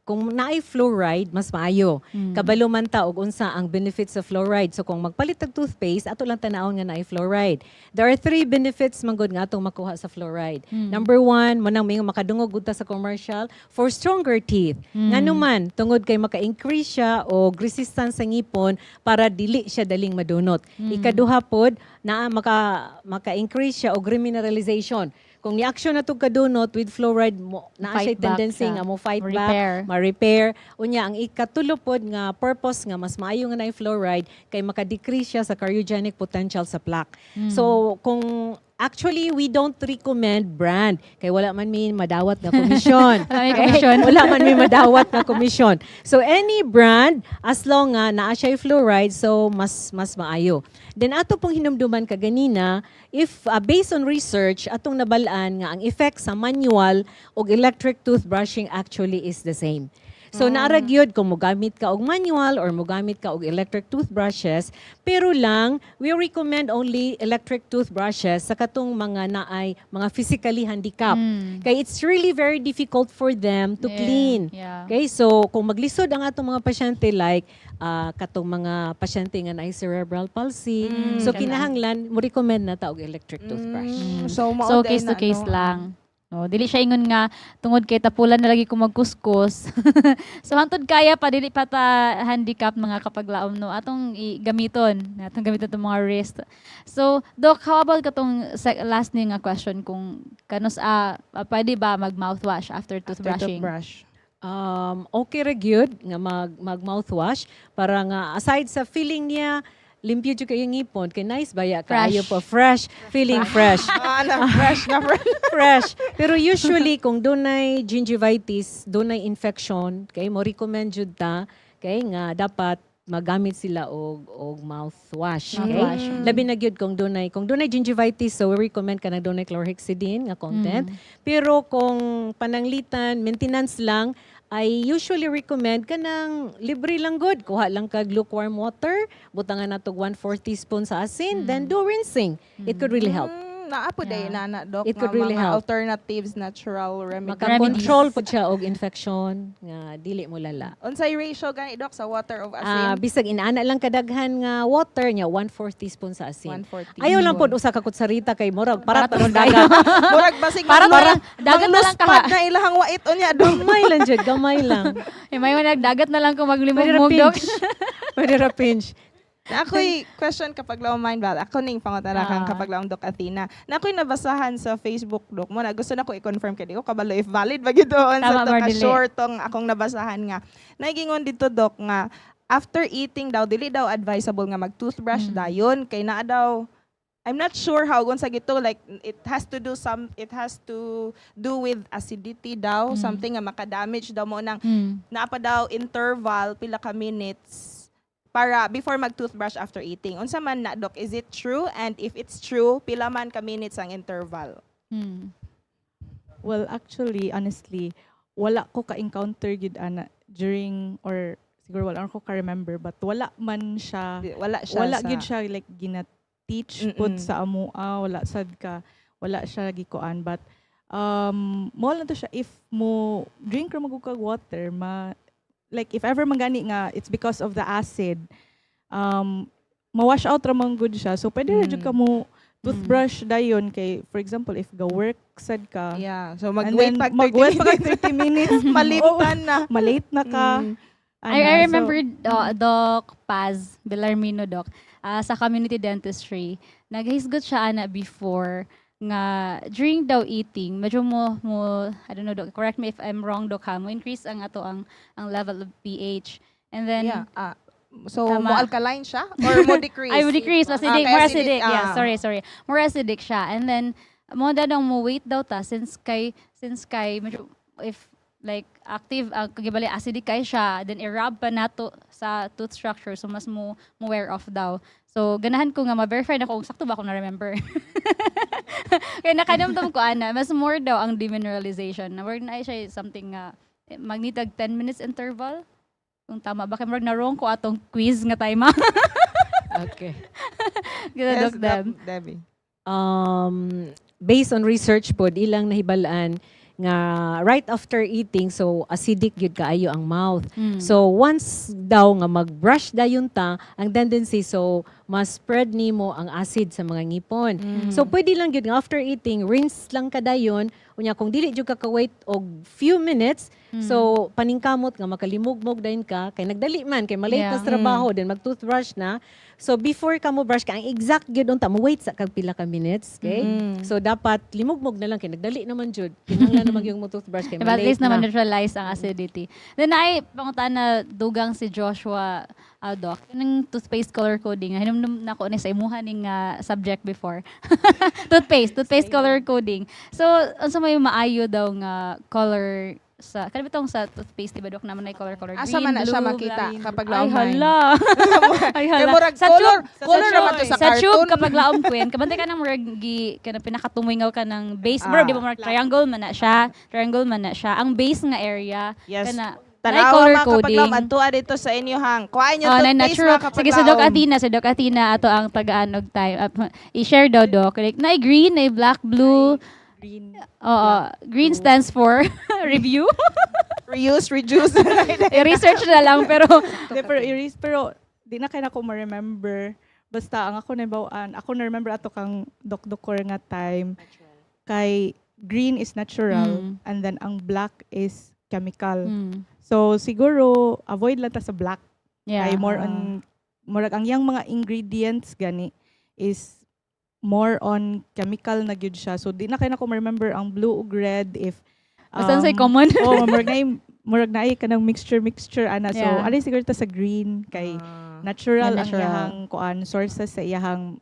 kung naay fluoride, mas maayo. Kabalo man ta og unsa ang benefits sa fluoride. So kung magpalit og toothpaste, ato lang tanawon nga naay fluoride. There are 3 benefits manggod nga atong makuha sa fluoride. Number 1, manang may makadungog gud ta sa commercial for stronger teeth. Ngano man tungod kay maka-increase siya og resistance sa ngipon para dili siya daling madunot. Ikaduha pod na maka-increase siya og remineralization. Kung ni-action na itong kadunot with fluoride, naa Fight siya back tendency siya. nga mo fight Ma-repair. back, ma-repair. Unya, ang ikatulupod nga purpose nga mas maayo nga na fluoride kay maka-decrease siya sa cardiogenic potential sa plaque. So, kung actually, we don't recommend brand. Kay wala man may madawat na komisyon. May komisyon. Wala man may madawat na komisyon. So, any brand, as long nga naa siya fluoride, so mas maayo. Then, ato pong hinumduman kaganina, if based on research, atong nabalaan nga ang effect sa manual o electric toothbrushing actually is the same. So naaragyod kung mogamit ka og manual or mogamit ka og electric toothbrushes, pero lang we recommend only electric toothbrushes sa katong mga naay mga physically handicapped. Kay it's really very difficult for them to clean. Yeah. Okay, so kung maglisod ang atong mga pasyente like katong mga pasyente nga naay cerebral palsy, so kinahanglan mo recommend na ta og electric toothbrush. So, So case to case lang. No, dili siya ingon nga tungod kay tapulan na lagi ko magkuskus. So hantod kaya pa dili pa ta handicap mga kapaglaom no atong gamiton tong mga wrist. So doc, how about katong last ni nga question kung kanos pwede ba mag mouthwash after toothbrushing? Okay ra gyud nga mag mouthwash para nga aside sa feeling niya limpyo jud kayo ngipon kay nice baya kaayo pa fresh feeling fresh Fresh na fresh. fresh pero usually kung dunay gingivitis dunay infection kay mo recommend jud ta kay nga dapat magamit sila og mouthwash okay Mouthwash. labi na gyud kung dunay gingivitis so we recommend ka na dunay chlorhexidine nga content pero kung pananglitan maintenance lang I usually recommend kanang libre lang good. Kuha lang kag lukewarm water, butangan natog 1/4 teaspoon sa asin, then do rinsing. It could really help. naapo day Yeah. na Dok, It could nga really mga help. alternatives, natural remedies. Maka-control po siya og infection nga dili mo lala. Unsay ratio gani Dok sa water of asin? Bisag inaana lang kadaghan nga water niya 1/4 teaspoon sa asin. 1/4 Ayaw lang pod teaspoon. usa ka kutsarita kay murag Para para tunog dagat. Murag basig Para manglos- dagat na lang ka. mangluspad na ilahang wait unya Dok. Gamay lang jud, gamay lang. May nagdagat na lang kung Pwede ra maglimog dok. pinch. Pwede ra pinch. Na ako'y question kapag law mind ba? Ako ning pangutana kang kapag law Dok Athena. Na ako'y nabasahan sa Facebook Dok mo na gusto na ko i-confirm kay ko kabalo if valid ba gyud doon Tama, sa to ka Mardili. short tong akong nabasahan nga. Naigingon dito Dok nga after eating daw dili daw advisable nga mag-toothbrush dayon kay naa daw I'm not sure how gon sa gito like it has to do with acidity daw something nga maka-damage daw mo nang naa pa daw interval pila ka minutes para before mag-toothbrush after eating. Unsa man na Dok, is it true? And if it's true, pila man ka minutes ang interval? Well, actually, honestly, wala ko ka-encounter gid ana during or siguro wala ko ka-remember but wala man siya Wala siya wala sa... gid siya like gina-teach pud sa amua, wala siya gikuan but mo lang to siya if mo drink ra magug kag water like if ever magani nga it's because of the acid ma-wash out ra man good siya so pwede ra jud ka mo toothbrush dayon kay for example if ga work sad ka Yeah. So and mag-wait then pag 30 mag-wait pa kag minutes. 30 minutes Malimtan na. malate na ka Mm. I remember Doc Paz Belarmino Doc sa community dentistry. Naghisgot siya ana before nga during daw eating medyo mo I don't know Doc, correct me if I'm wrong Doc ha mo increase ang level of pH and then Yeah. So Tama. mo alkaline siya or mo decrease? I would decrease acidic, kaya more acidic. Yeah, ah. sorry. More acidic siya. And then mo dadang mo wait daw ta since kay medyo if like active kagibali acidic kay siya then i-rub pa nato sa tooth structure so mas mo wear off daw. So ganahan ko nga ma-verify na kung sakto ba ako na-remember. Kaya nakadamdam ko ana mas more daw ang demineralization. Na word na siya something magnitag 10 minutes interval. Kung tama ba kay na wrong ko atong quiz nga time. Okay. Gina Yes, Doc Deb. Debbie. Based on research po, ilang nahibalaan nga right after eating, so acidic yun kaayo ang mouth. So once daw nga mag-brush dayon ta, ang tendency so mas spread nimo ang acid sa mga ngipon. So pwede lang yun nga after eating, rinse lang ka dayon. Unya kung dili jud ka wait og few minutes, so paningkamot nga makalimugmog dayon ka kay nagdali man kay malate na Yeah. sa trabaho then mag-toothbrush na. So before ka mo brush ka, ang exact gyud unta mo wait sa kag pila ka minutes, okay? So dapat limugmog na lang kay nagdali naman jud. Kinahanglan naman yung mo toothbrush kay Diba, at malate least naman na. neutralize ang acidity. Then ay pangutan na dugang si Joshua Doc. Yung toothpaste color coding. Hinumdum na ko ni sa imuha ning subject before. toothpaste color coding. So unsa may maayo daw nga color sa kanang bitong sa toothpaste diba Doc naman ay color Asa green, man na siya blue, makita black. kapag Ay laom hala. Ay Kay hala. murag Sa color tube, naman to sa sa tube cartoon. kapag laom queen, kabantay ka nang murag kana pinakatumingaw ka ng base. Bro, di ba murag triangle man na siya. Ang base nga area Yes. kana Tanawa color mga kapag coding. laom adtua dito sa inyo hang. Kuhain niyo Oh, na toothpaste natural. mga kapag Sige, si Doc Athena ato ang taga-anog time. I-share daw Doc. Like, na green, na black, blue. green Oo, green stands for review. Reuse, reduce. I-research na lang pero pero erase pero di na kay nako ma-remember basta ang ako nabawaan ako na remember ato kang doktor nga time kay green is natural and then ang black is chemical so siguro avoid lang ta sa black yeah. kay more on murag ang yang mga ingredients gani is more on chemical na gyud siya so di na kay nako ma-remember ang blue ug red if Basta say common. oh murag na kanang mixture ana so Yeah. ali siguro ta sa green kay natural Yeah, ang natural. iyahang kuan sources sa iyahang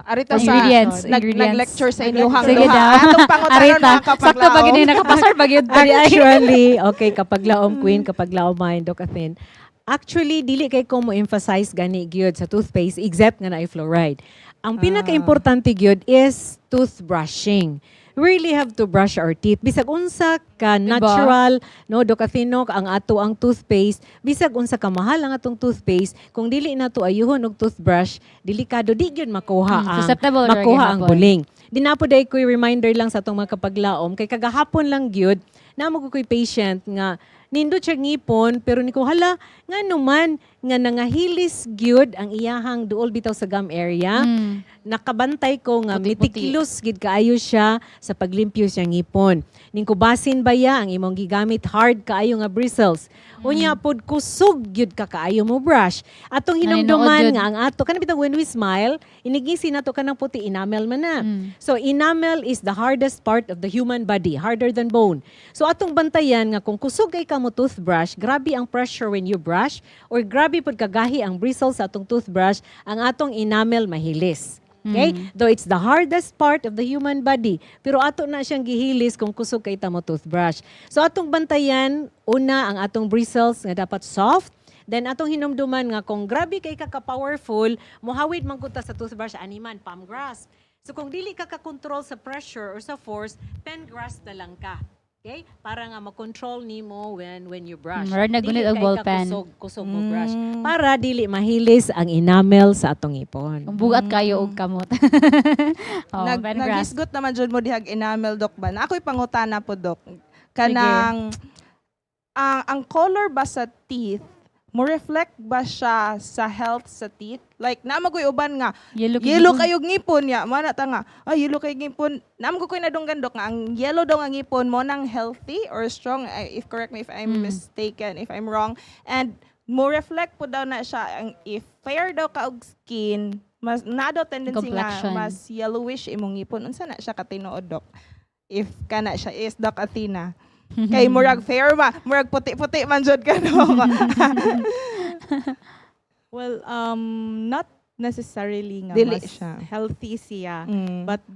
Arita sa Ingredients. nag-lecture sa inyo hang Sige duha. daw. Atong pangutanon Arita, mga kapag sakto pag laom. yun nakapasar pag yun. Actually, okay, kapag laom queen, kapag laom mind, Doc Athen, actually, dili kay ko mo emphasize gani gyud sa toothpaste except nga na fluoride. Ang pinaka-importante gyud is toothbrushing. really have to brush our teeth. Bisag unsa ka Diba? natural, no, Docathinok ang ato ang toothpaste, bisag unsa ka mahal ang atong toothpaste, kung dili na to ayuhon og toothbrush, delikado di gyud makuha ang susceptible ra makuha ang gyud hapon. buling. Dinapoday ko'y reminder lang sa atong mga kapaglaom kay kagahapon lang gyud namo ko'y patient nga nindot siya ngipon pero niko hala nga naman nga nangahilis gyud ang iyahang duol bitaw sa gum area. Mm. Nakabantay ko nga Puti-puti. meticulous gid kaayo siya sa paglimpyo sa ngipon. Ning kubasin ba ya ang imong gigamit hard kaayo nga bristles. Unya pod kusog gyud ka kaayo mo brush. Atong Naninuod hinumduman gyud. nga ang ato kanang bitang when we smile, inigisi nato kanang puti enamel man na. Mm. So enamel is the hardest part of the human body, harder than bone. So atong bantayan nga kung kusog kay ka mo toothbrush, grabe ang pressure when you brush or grabe pod kagahi ang bristles sa atong toothbrush, ang atong enamel mahilis. Okay? Though it's the hardest part of the human body, pero ato na siyang gihilis kung kusog kay ta mo toothbrush. So atong bantayan, una ang atong bristles nga dapat soft, then atong hinumduman nga kung grabe kay ka-powerful, mohawid man kuta sa toothbrush animan palm grasp. So kung dili ka ka-control sa pressure or sa force, pen grasp na lang ka. Okay? Para nga ma-control nimo when you brush. Murag na gunit Dili og kay ballpen. kusog mo brush. Para dili mahilis ang enamel sa atong ipon. Kung bugat kayo og kamot. Oh, pen grasp. Naghisgot naman jud mo dihag enamel, Dok ba? Na ako'y pangutana po, Dok. Kanang ang color ba sa teeth mo reflect ba siya sa health sa teeth? Like namagoy uban nga yellow kayog ngipon ya, mana ta nga. Ay yellow kay ngipon. Namagoy na dong gandok nga ang yellow daw nga ngipon mo nang healthy or strong. If correct me if I'm mistaken, if I'm wrong. And mo reflect po daw na siya ang if fair daw ka og skin, mas na daw tendency nga Complexion. mas yellowish imong ngipon. Unsa na siya katinuod, Dok? If kana siya is Doc Athena. Kay murag fair ma, murag puti-puti man jud ka no. Well, not necessarily nga Dili mas siya. healthy siya. Mm. But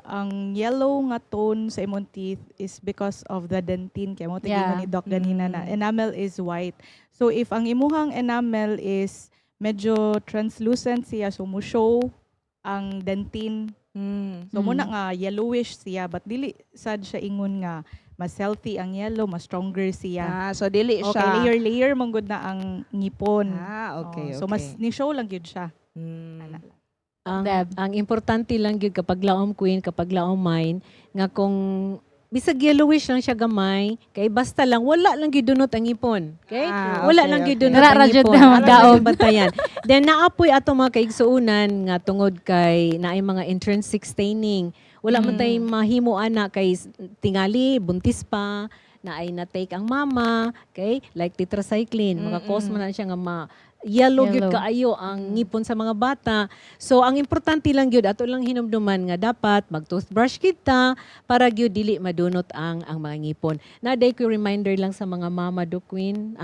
ang yellow nga tone sa imong teeth is because of the dentin. Kaya mo tingin ni Doc ganina na enamel is white. So if ang imuhang enamel is medyo translucent siya, so mo show ang dentin. So muna nga yellowish siya, but dili sad siya ingon nga mas healthy ang yellow, mas stronger siya. So dili Okay, siya. layer man gud na ang ngipon. Okay, So mas ni-show lang yun siya. Mm. Deb. Ang importante lang gyud kapag laom queen, kapag laom mine, nga kung bisag yellowish lang siya gamay, kay basta lang wala lang gyud dunot ang ipon. Okay? Wala okay, lang gyud okay. dunot Ra ang ra gyud ipon. na Wala magdaog. lang gyud bantayan. Then naapoy ato mga kaigsuunan nga tungod kay naay mga intrinsic staining. Wala man tay mahimo ana kay tingali buntis pa na ay na-take ang mama, okay? Like tetracycline, mga cause man na siya nga yellow gyud Yellow. kaayo ang ngipon sa mga bata. So ang importante lang gyud ato lang hinumduman nga dapat mag-toothbrush kita para gyud dili madunot ang mga ngipon. Naday ko reminder lang sa mga mama do queen,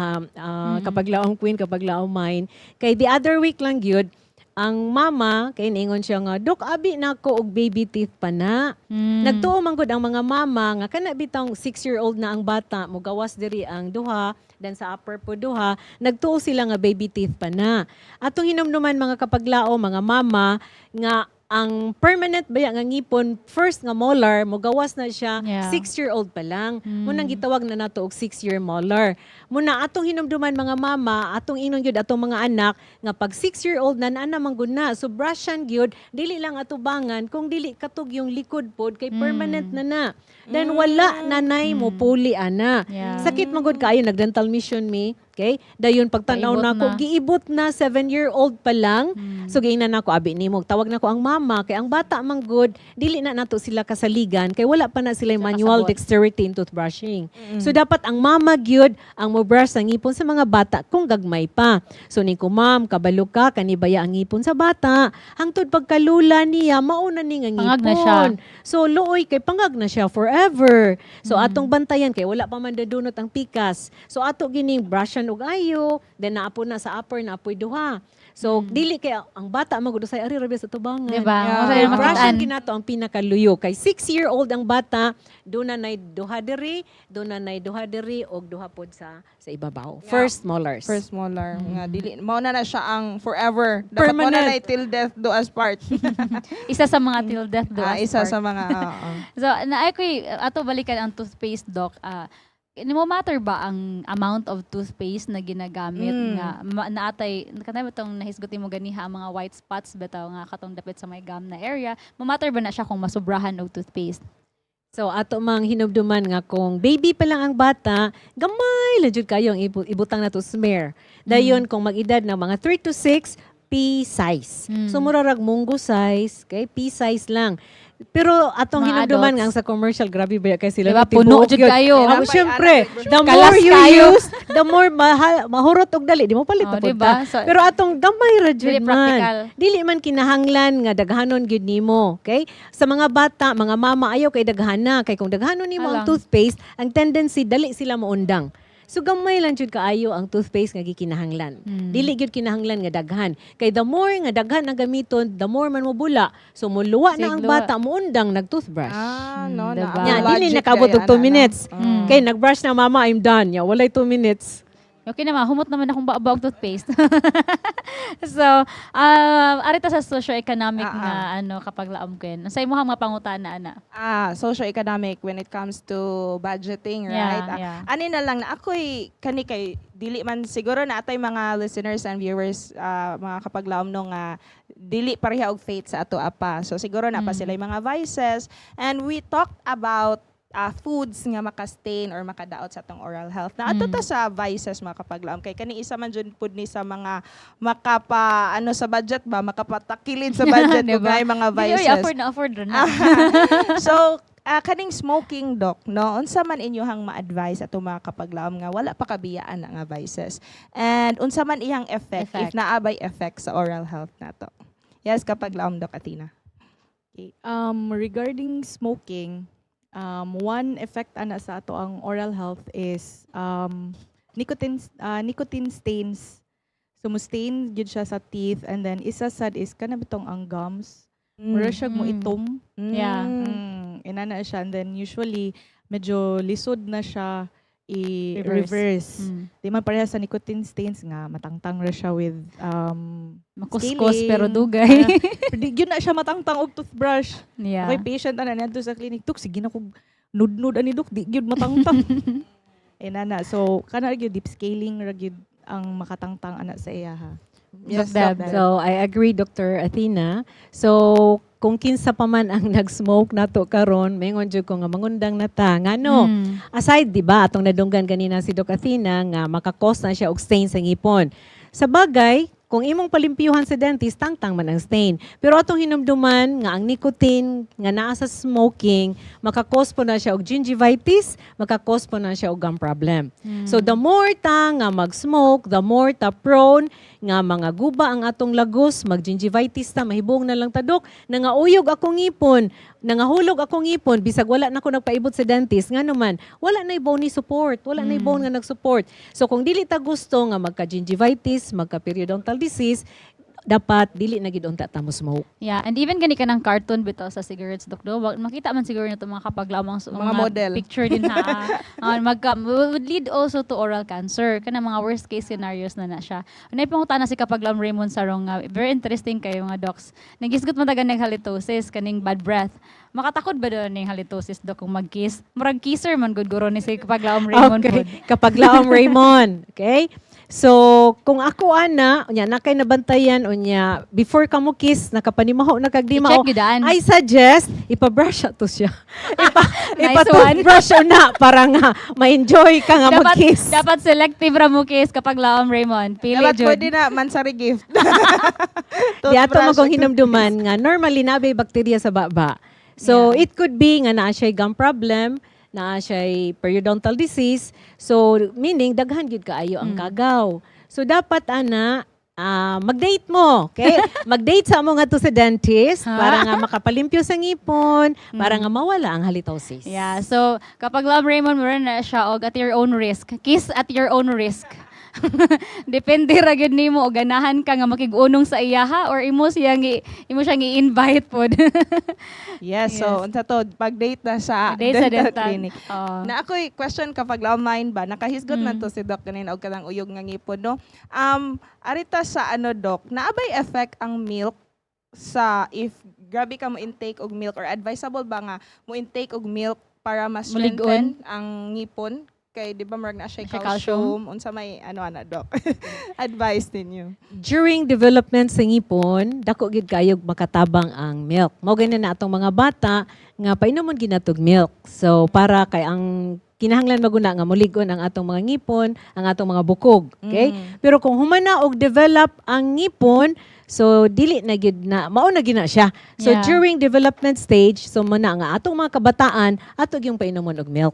kapag laom queen, kapag laom mine. Kay the other week lang gyud ang mama kay niingon siya nga, Dok, abi na ko og baby teeth pa na. Nagtuo man gud ang mga mama nga kana bitang 6-year-old na ang bata, mugawas diri ang duha, then sa upper po duha, nagtuo sila nga baby teeth pa na. Atong hinumduman mga kapaglao, mga mama nga ang permanent baya nga ngipon, first nga molar, mugawas na siya, Yeah. 6-year-old pa lang. Munang gitawag na nato og 6-year molar. Muna atong hinumduman mga mama, atong inon gyud atong mga anak nga pag 6-year-old na man gud na. So brushan gyud, dili lang atubangan kung dili katog yung likod pod kay permanent na. Then wala nanay mo puli ana. Yeah. Sakit man gud kaayo nag-dental mission me. Okay? Dayon pagtanaw Paibot na ko, na. giibot na 7-year-old pa lang. So giingnan nako abi nimo, tawag nako ang mama kay ang bata man good, dili na nato sila kasaligan kay wala pa na sila manual kasabot. dexterity in toothbrushing. So dapat ang mama gyud ang mo-brush ang ngipon sa mga bata kung gagmay pa. So ni ko ma'am, kabalo ka kanibaya ang ngipon sa bata. Hangtod pagkalula niya mauna ni nga ngipon. Pangag na siya. So looy kay pangag na siya forever. So atong bantayan kay wala pa man dadunot ang pikas. So ato gining brushan og ayo, then naapo na sa upper naapoy duha. So dili kay ang bata magud say ari rabi sa tubangan. Diba? Yeah. Kung sa'yo Kay makitaan. brush kinato ang pinakaluyo kay 6-year-old ang bata, do na nay duha diri og duha pod sa ibabaw. Yeah. First molars. First molar. Nga dili mao na siya ang forever. Dapat mo Permanent. na till death do us part. Isa sa mga till death do us Isa part. sa mga oo. So, naay ko'y, ato balikan ang toothpaste, Doc. Mo matter ba ang amount of toothpaste na ginagamit nga naatay kanay batong nahisguti mo ganiha ang mga white spots bitaw nga katong dapit sa may gum na area, mo matter ba na siya kung masubrahan og toothpaste? So ato mang hinumduman nga kung baby pa lang ang bata, gamay lang jud kayo ang ibutang na to smear. Dayon kung mag-edad ng mga 3 to 6, pea size. So murarag munggo size, okay? Pea size lang. Pero atong Mga hinumduman adults. nga ang sa commercial grabe ba kay sila Diba, tibuok puno jud yun. kayo. Oh, syempre, the Kalas more you kayo. use, the more mahurot og dali. Di mo palit Oh, na diba? ta. So, Pero atong gamay ra jud dili practical. man. Dili man kinahanglan nga daghanon gyud nimo, okay? Sa mga bata, mga mama ayaw kay daghana kay kung daghanon nimo ang Alang. toothpaste, ang tendency dali sila maundang. So gamay lang jud kaayo ang toothpaste nga gikinahanglan. Dili gyud kinahanglan nga daghan. Kay the more nga daghan ang gamiton, the more man mo bula. So muluwa na ang Sigluwa. bata moundang nag-toothbrush. No, diba? Nya dili logic nakabot og kaya, 2 minutes. Mm. Kay nag-brush na mama, I'm done. Ya walay 2 minutes. Okay naman, humot naman akong baog toothpaste. So, arita sa socio-economic nga kapag laom ko yun. Sa imo mga pangutana ana. Socio-economic when it comes to budgeting, right? Yeah. Ani na lang na ako'y kani kay dili man siguro na atay mga listeners and viewers mga kapaglaom no nga dili pareha og faith sa ato apa. So siguro na pa sila yung mga vices, and we talked about foods nga makastain or makadaot sa atong oral health. Na ato ta sa vices mga kapaglaom kay kani isa man jud pud ni sa mga makapa sa budget ba makapatakilid sa budget Diba? ug mga Dili, vices. afford na. So, kaning smoking, Doc, no, unsa man inyohang ma-advise ato mga kapaglaom nga wala pa kabiyaan na nga vices. And unsa man iyang effect, if naabay effect sa oral health nato. Yes, kapaglaom, Doc Athena. Okay. Regarding smoking, one effect ana sa ato ang oral health is nicotine stains. So mo stain gyud siya sa teeth, and then isa sad is kana bitong ang gums. Mura siya mo itom. Yeah. Inana siya, and then usually medyo lisod na siya i-reverse. Di man pareha sa nicotine stains nga matangtang ra siya with Makuskos scaling. pero dugay. Di yun na siya matangtang og toothbrush. Yeah. Okay, patient ana nandito sa clinic, tuk sige na kog nud-nud ani dok, di gyud matangtang. Nana, so kana gyud deep scaling ra gyud ang makatangtang ana sa iya ha. Yes, Deb. So, I agree, Dr. Athena. So, kung kinsa pa man ang nag-smoke nato karon, maingon jud ko nga mangundang na ta. Ngano? Aside, di ba, atong nadunggan kanina si Doc Athena nga makakos na siya og stain sa ngipon. Sa bagay, kung imong palimpyuhan sa dentist, tangtang man ang stain. Pero atong hinumduman nga ang nicotine nga naa sa smoking, makakos po na siya og gingivitis, makakos po na siya og gum problem. So the more ta nga mag-smoke, the more ta prone nga mga guba ang atong lagos, mag-gingivitis ta, mahibong na lang tadok, nangauyog akong ngipon, nangahulog akong ngipon, bisag wala na ko nagpaibot sa dentist, nga naman, wala na bone ni support, wala na bone nga nag-support. So kung dili ta gusto nga magka-gingivitis, magka-periodontal disease, dapat dili na gid unta ta mo smoke. Yeah, and even gani ka ng cartoon bitaw sa cigarettes, Dok. Do, makita man siguro nito mga kapaglamang Mga model. picture din ha. Would lead also to oral cancer. Kana mga worst case scenarios na siya. Unay panguta na si kapaglam Raymond Sarong nga very interesting kayo mga docs. Nagisgot man taga ng halitosis kaning bad breath. Makatakod ba doon ng halitosis, Dok, kung mag-kiss? Murag kisser man good guro ni si kapaglam Raymond Okay, pod. kapaglaom Raymond. Okay? So, kung ako ana, unya na kay nabantayan unya before ka mo kiss nakapanimaho na kag di mao. I-check gidaan. I suggest ipa-brush to siya. Nice Ipa-toothbrush na para nga ma-enjoy ka nga mag-kiss. Dapat selective ra mo kiss kapag laom Raymond. Pili Dapat jud. pwede na mansari gift. Di ato magong hinumduman nga normally nabay bakterya sa baba. So, it could be nga naa siya gum problem, naa siya periodontal disease. So, meaning, daghan gyud kaayo ang kagaw. So, dapat, ana, mag-date mo, okay? Mag-date sa mo nga to sa dentist para nga makapalimpyo sa ngipon, para nga mawala ang halitosis. Yeah, so kapag love Raymond mo na siya og at your own risk. Kiss at your own risk. Depende ra gyud nimo o ganahan ka nga makig-unong sa iyaha or imo siyang i-invite pod. Yes, so unsa to pag-date na sa Date sa dental dental. clinic. Oo. Na ako'y question kapag laumain ba, nakahisgot man Mm. to si Doc kanina og kanang uyog nga ngipon, no? Arita sa ano, Doc, naabay effect ang milk sa if grabe ka mo intake og milk or advisable ba nga mo intake og milk para mas strengthen ang ngipon? Kay di ba marag na siya Siya calcium, unsa may ano ana, Doc? Advice ninyo. During development sa ngipon, dako gid kayog makatabang ang milk. Mao ganyan na atong mga bata nga painomon ginatog milk. So para kay ang kinahanglan maguna nga mulig-on ang atong mga ngipon, ang atong mga bukog, okay? Pero kung humana og develop ang ngipon, so dili na gid na mao na gina siya. So Yeah. during development stage, so muna nga atong mga kabataan ato yung painomon og milk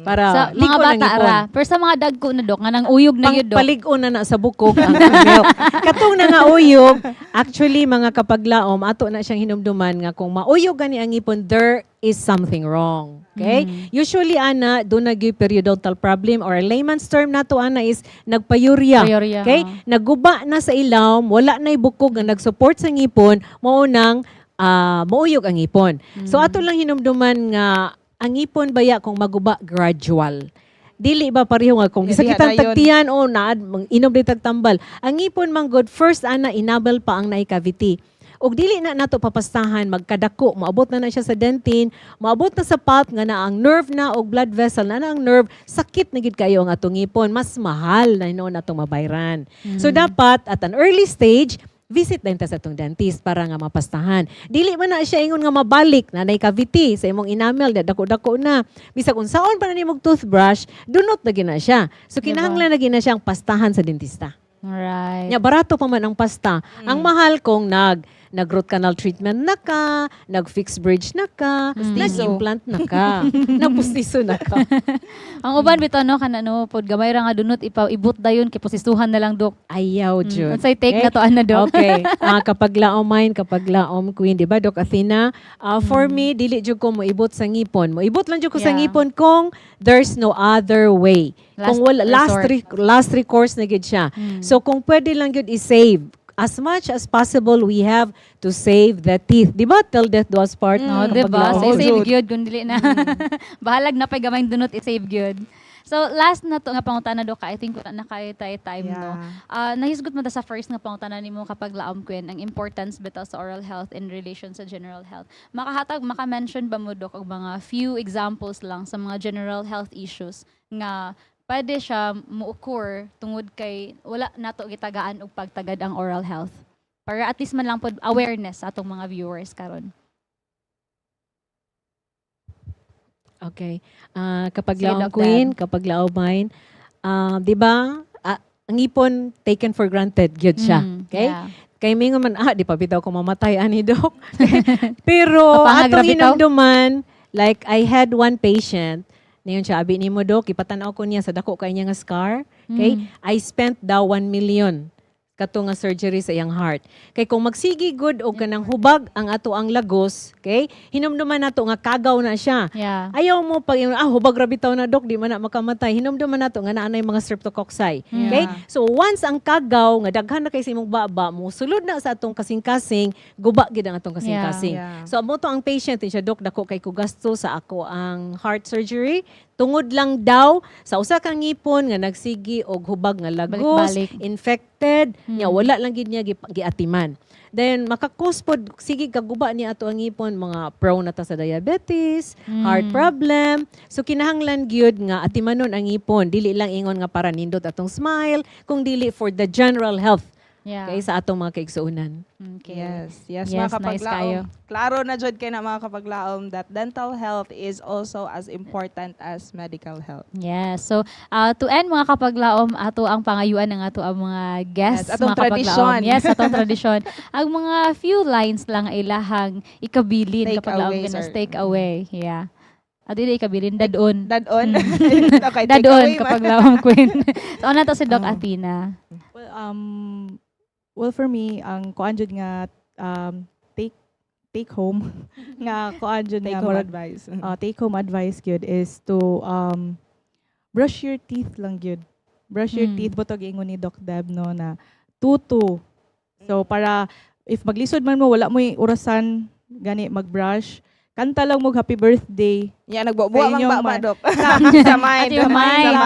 para Sa mga ligo ng bata ngipon. ra. Pero sa mga dagko na dok nga nang uyog na gyud dok. Pangpalig-on na sa bukog ang milk. Katong na nga uyog, actually mga kapaglaom, ato na siyang hinumduman nga kung mauyog gani ang ngipon, there is something wrong. Okay? Usually, ana, doon nag periodontal problem or layman's term na to, ana, is nagpayurya. Payurya, Okay? Naguba na sa ilawom, wala na'y bukog nga nag-support sa ngipon, maunang mauyog ang ngipon. So, ato lang hinumduman nga ang ngipon baya kung maguba gradual. Dili ba pareho nga kung Diha gisakitan dayon. tagtiyan o naad inom di tagtambal. Ang ngipon man good first ana inabel pa ang naay cavity. Og dili na nato papastahan magkadako, maabot na siya sa dentin, maabot na sa pulp nga na ang nerve na og blood vessel na ang nerve, sakit na gid kayo ang atong ngipon, mas mahal na noon atong mabayran. So dapat at an early stage visit din ta sa atong dentist para nga mapastahan. Dili man na siya ingon nga mabalik na nay cavity sa imong enamel dako-dako na. Bisag unsaon pa na nimog toothbrush, dunot na gina siya. So kinahanglan na gina siyang pastahan sa dentista. Right. Nya barato pa man ang pasta. Ang mahal kung nag-root canal treatment na ka, nag-fixed bridge na ka, nag-implant na ka, nagpustiso na ka. Ang uban bitaw no kanano pod gamay ra nga dunot ibut dayon kay posisuhan na lang dok. Ayaw, Jud. Unsay take na to ana dok. Okay. Kapag laom mine, kapag laom queen, di ba, Doc Athena? For me, dili jud ko moibot sa ngipon. Moibot lang jud ko sa Yeah. ngipon kung there's no other way. Last Kung wala, resort. last recourse na gid siya. So kung pwede lang gud i-save, as much as possible, we have to save the teeth. Di ba? Till death do us part. No, kapag di ba? laom. Say save Jud. gyud kun dili na. Bahalag na pay gamay dunot i-save gyud. So last na to nga pangutana dok I think na kay time no. Nahisgot mo ta sa first nga pangutana nimo kapag laom kwen ang importance bitaw sa oral health in relation sa general health. Maka-mention ba mo dok og mga few examples lang sa mga general health issues nga pwede siya mo-occur tungod kay wala nato gitagaan og pagtagad ang oral health. Para at least man lang pod awareness sa atong mga viewers karon. Okay. Kapag Sige, laom Doc queen, kapag laom mine, di ba, ang ipon taken for granted, gyud siya. Okay? Yeah. Kay mingon man, di pa bitaw ko mamatay, ani Doc. Pero Mapangag ra atong bitaw? hinumduman, like I had one patient, niyon siya, abi ni mo Doc, ipatanaw ko niya sa dako kay niya nga scar. Okay? I spent daw 1 million kato nga surgery sa iyang heart. Kay kung magsigi good o kanang hubag ang ato ang lagos, okay? Hinumduman nato nga kagaw na siya. Yeah. Ayaw mo pag hubag ra bitaw na Doc, di man na makamatay. Hinumduman nato nga naanay mga streptococci. Okay? So once ang kagaw nga daghan na kay sa imong baba mo, sulod na sa atong kasing-kasing, guba gid ang atong kasing-kasing. Yeah. So amo to ang patient siya, Doc, dako kay ko gasto sa ako ang heart surgery. Tungod lang daw sa usa ka ngipon nga nagsigi og hubag nga lagos, Balik-balik. infected, nya wala lang gid niya giatiman. Then makakos pod sige kaguba ni ato ang ngipon, mga prone na ta sa diabetes, heart problem. So kinahanglan gyud nga atimanon ang ngipon, dili lang ingon nga para nindot atong smile, kung dili for the general health Yeah. kay sa atong mga kaigsuonan. Okay. Yes, Yes, mga nice kapaglaom. kayo. Klaro na jud kay na mga kapaglaom that dental health is also as important as medical health. Yes. So, to end mga kapaglaom, ato ang pangayuan ng ato ang mga guests, Yes, atong mga kapaglaom. tradisyon. Yes, atong tradisyon. Ang mga few lines lang ay ilahang ikabilin kapaglaom Takeaways kinas or- take away. Yeah. At hindi ikabilin, dadon. Dadon. Okay, take Dadon away man. kapaglaom queen. So, ano to si Doc Athena? Well, for me, ang kuan jud nga take home nga kuan jud Take nga home murag, advice. take home advice gyud is to brush your teeth lang gyud. Brush your teeth, butog ingon ni Doc Deb, no, na tutu. So, para, if maglisod man mo, wala mo yung orasan, gani, mag-brush, kanta lang mo happy birthday. Ya, nagbubuwa Sa mang inyong ba, mind. Dok? Sa mind. At your mind,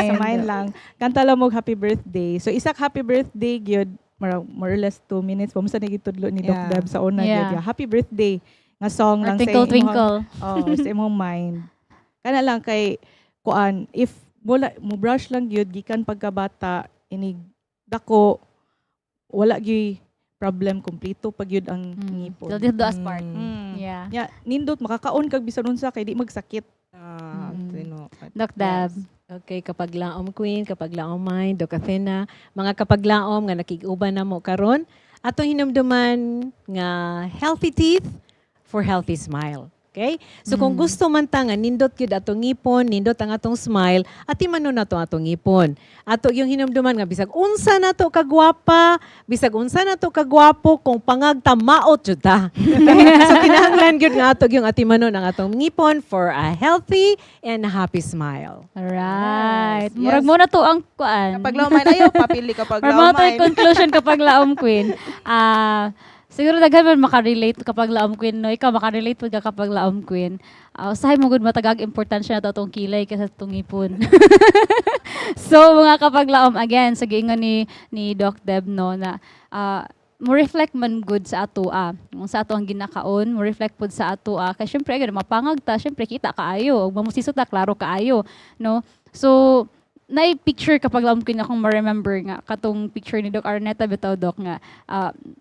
Sa mind lang. Kanta lang mo happy birthday. So, isak happy birthday, gyud more or less 2 minutes. Pamusta na gitudlo ni Doc Yeah. Deb sa una, Yeah. gyud. Happy birthday. Nga song Or lang twinkle, twinkle. Sa imong mind. Kana lang kay, kuan, if mo brush lang gyud gikan pagkabata, inig dako, wala gyud problem, kompleto pag yun ang ngipon. So, this does part. Mm. Yeah. Yeah, nindot makakaon kag bisan unsa kay di magsakit. Tino. Doc Deb. Okay, kapag laom queen, kapag laom mind, Doc Athena, mga kapag laom nga nakig-uban na mo karon, atong hinumduman nga healthy teeth for healthy smile. Okay? So kung gusto man ta nga nindot gyud atong ngipon, nindot ang atong smile, ati manon nato atong ngipon. Ato yung hinumduman nga bisag unsa nato kagwapa, bisag unsa nato kagwapo kung pangagta maot jud ta. Okay? So kinahanglan gyud nga ato yung ati manon ang atong ngipon for a healthy and happy smile. Alright. Yes, Murag yes. mo na to ang kuan. Kapag laumain, ayaw, papili kapag Or mo to laumain. yung conclusion kapag laom queen. Siguro daghan man makarelate kapag laom queen, no? Ikaw makarelate po ka kapag laom queen. Usahay mo gud matagag importansya na atong kilay kaysa atong ngipon. So mga kapag laom again sa giingon ni Doc Deb, no, na mo reflect man good sa atoa. Kung sa ato ang ginakaon, mo reflect pud sa atoa. Kay syempre agad mapangag ta, syempre kita kaayo, ug mamusisot ta klaro kaayo, no? So picture kapag laom queen akong ma-remember nga katong picture ni Doc Arnetta bitaw Doc nga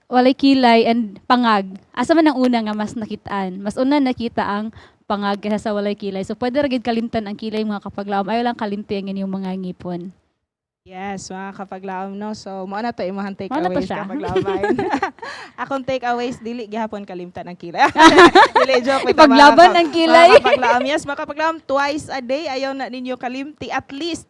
walay kilay and pangag. Asa man ang una nga mas nakitaan. Mas una nakita ang pangag kaysa sa walay kilay. So pwede ra gid kalimtan ang kilay mga kapag laom. Ayaw lang kalimti ang inyong mga ngipon. Yes, mga kapaglaom, no? So, mo na to imong Mao na to takeaways siya. kapaglaomain. Akong takeaways, dili gihapon kalimtan ang kilay. Dili, joke. bitaw, mga Ipaglaban kap- ang kilay. Mga kapaglaom, yes, mga kapaglaom, twice a day, ayaw na ninyo kalimti. At least,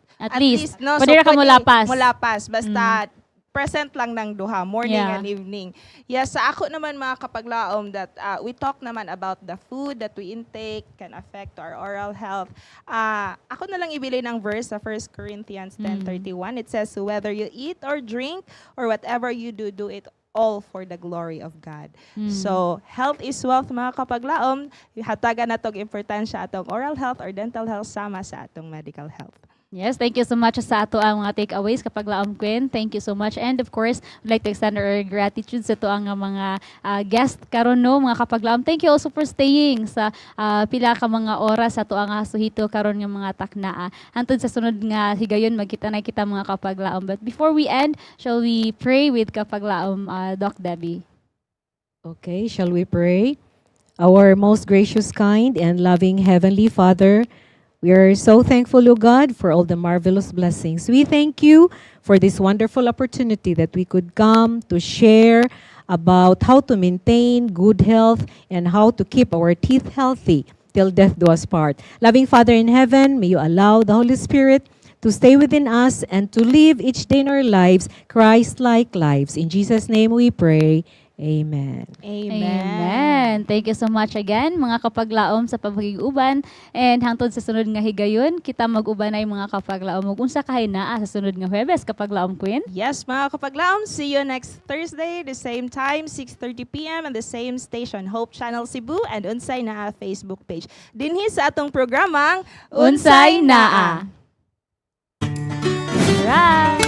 no? Pwede ra ka mulapas. Mulapas. Basta, present lang ng duha, morning Yeah. and evening. Yes, sa ako naman mga kapaglaom that we talk naman about the food that we intake can affect our oral health. Ako na lang ibili ng verse sa 1 Corinthians 10:31. It says, whether you eat or drink or whatever you do, do it all for the glory of God. So, health is wealth mga kapaglaom. Hatagan na tong importansya atong oral health or dental health sama sa atong medical health. Yes, thank you so much sa ato ang mga takeaways kapag laom queen. Thank you so much. And of course, we'd like to extend our gratitude sa to ang mga guest karon no, mga kapag laom. Thank you also for staying sa pila ka mga oras sa to ang suhito karon nga mga taknaa. Hantod sa sunod nga higayon magkita na kita mga kapag laom. But before we end, shall we pray with kapag laom Doc Debbie? Okay, shall we pray? Our most gracious, kind, and loving Heavenly Father, we are so thankful, O God, for all the marvelous blessings. We thank you for this wonderful opportunity that we could come to share about how to maintain good health and how to keep our teeth healthy till death do us part. Loving Father in heaven, may you allow the Holy Spirit to stay within us and to live each day in our lives Christ-like lives. In Jesus' name we pray. Amen. Amen. Thank you so much again mga kapaglaom sa pagpag-uban and hangtod sa sunod nga higayon kita mag-ubanay mga kapaglaom ug unsa kahay naa sa sunod nga Huwebes kapaglaom queen. Yes, mga kapaglaom, see you next Thursday, the same time, 6:30 p.m. on the same station, Hope Channel Cebu and Unsay Naa Facebook page. Dinhi sa atong programang Unsay Naa. Right.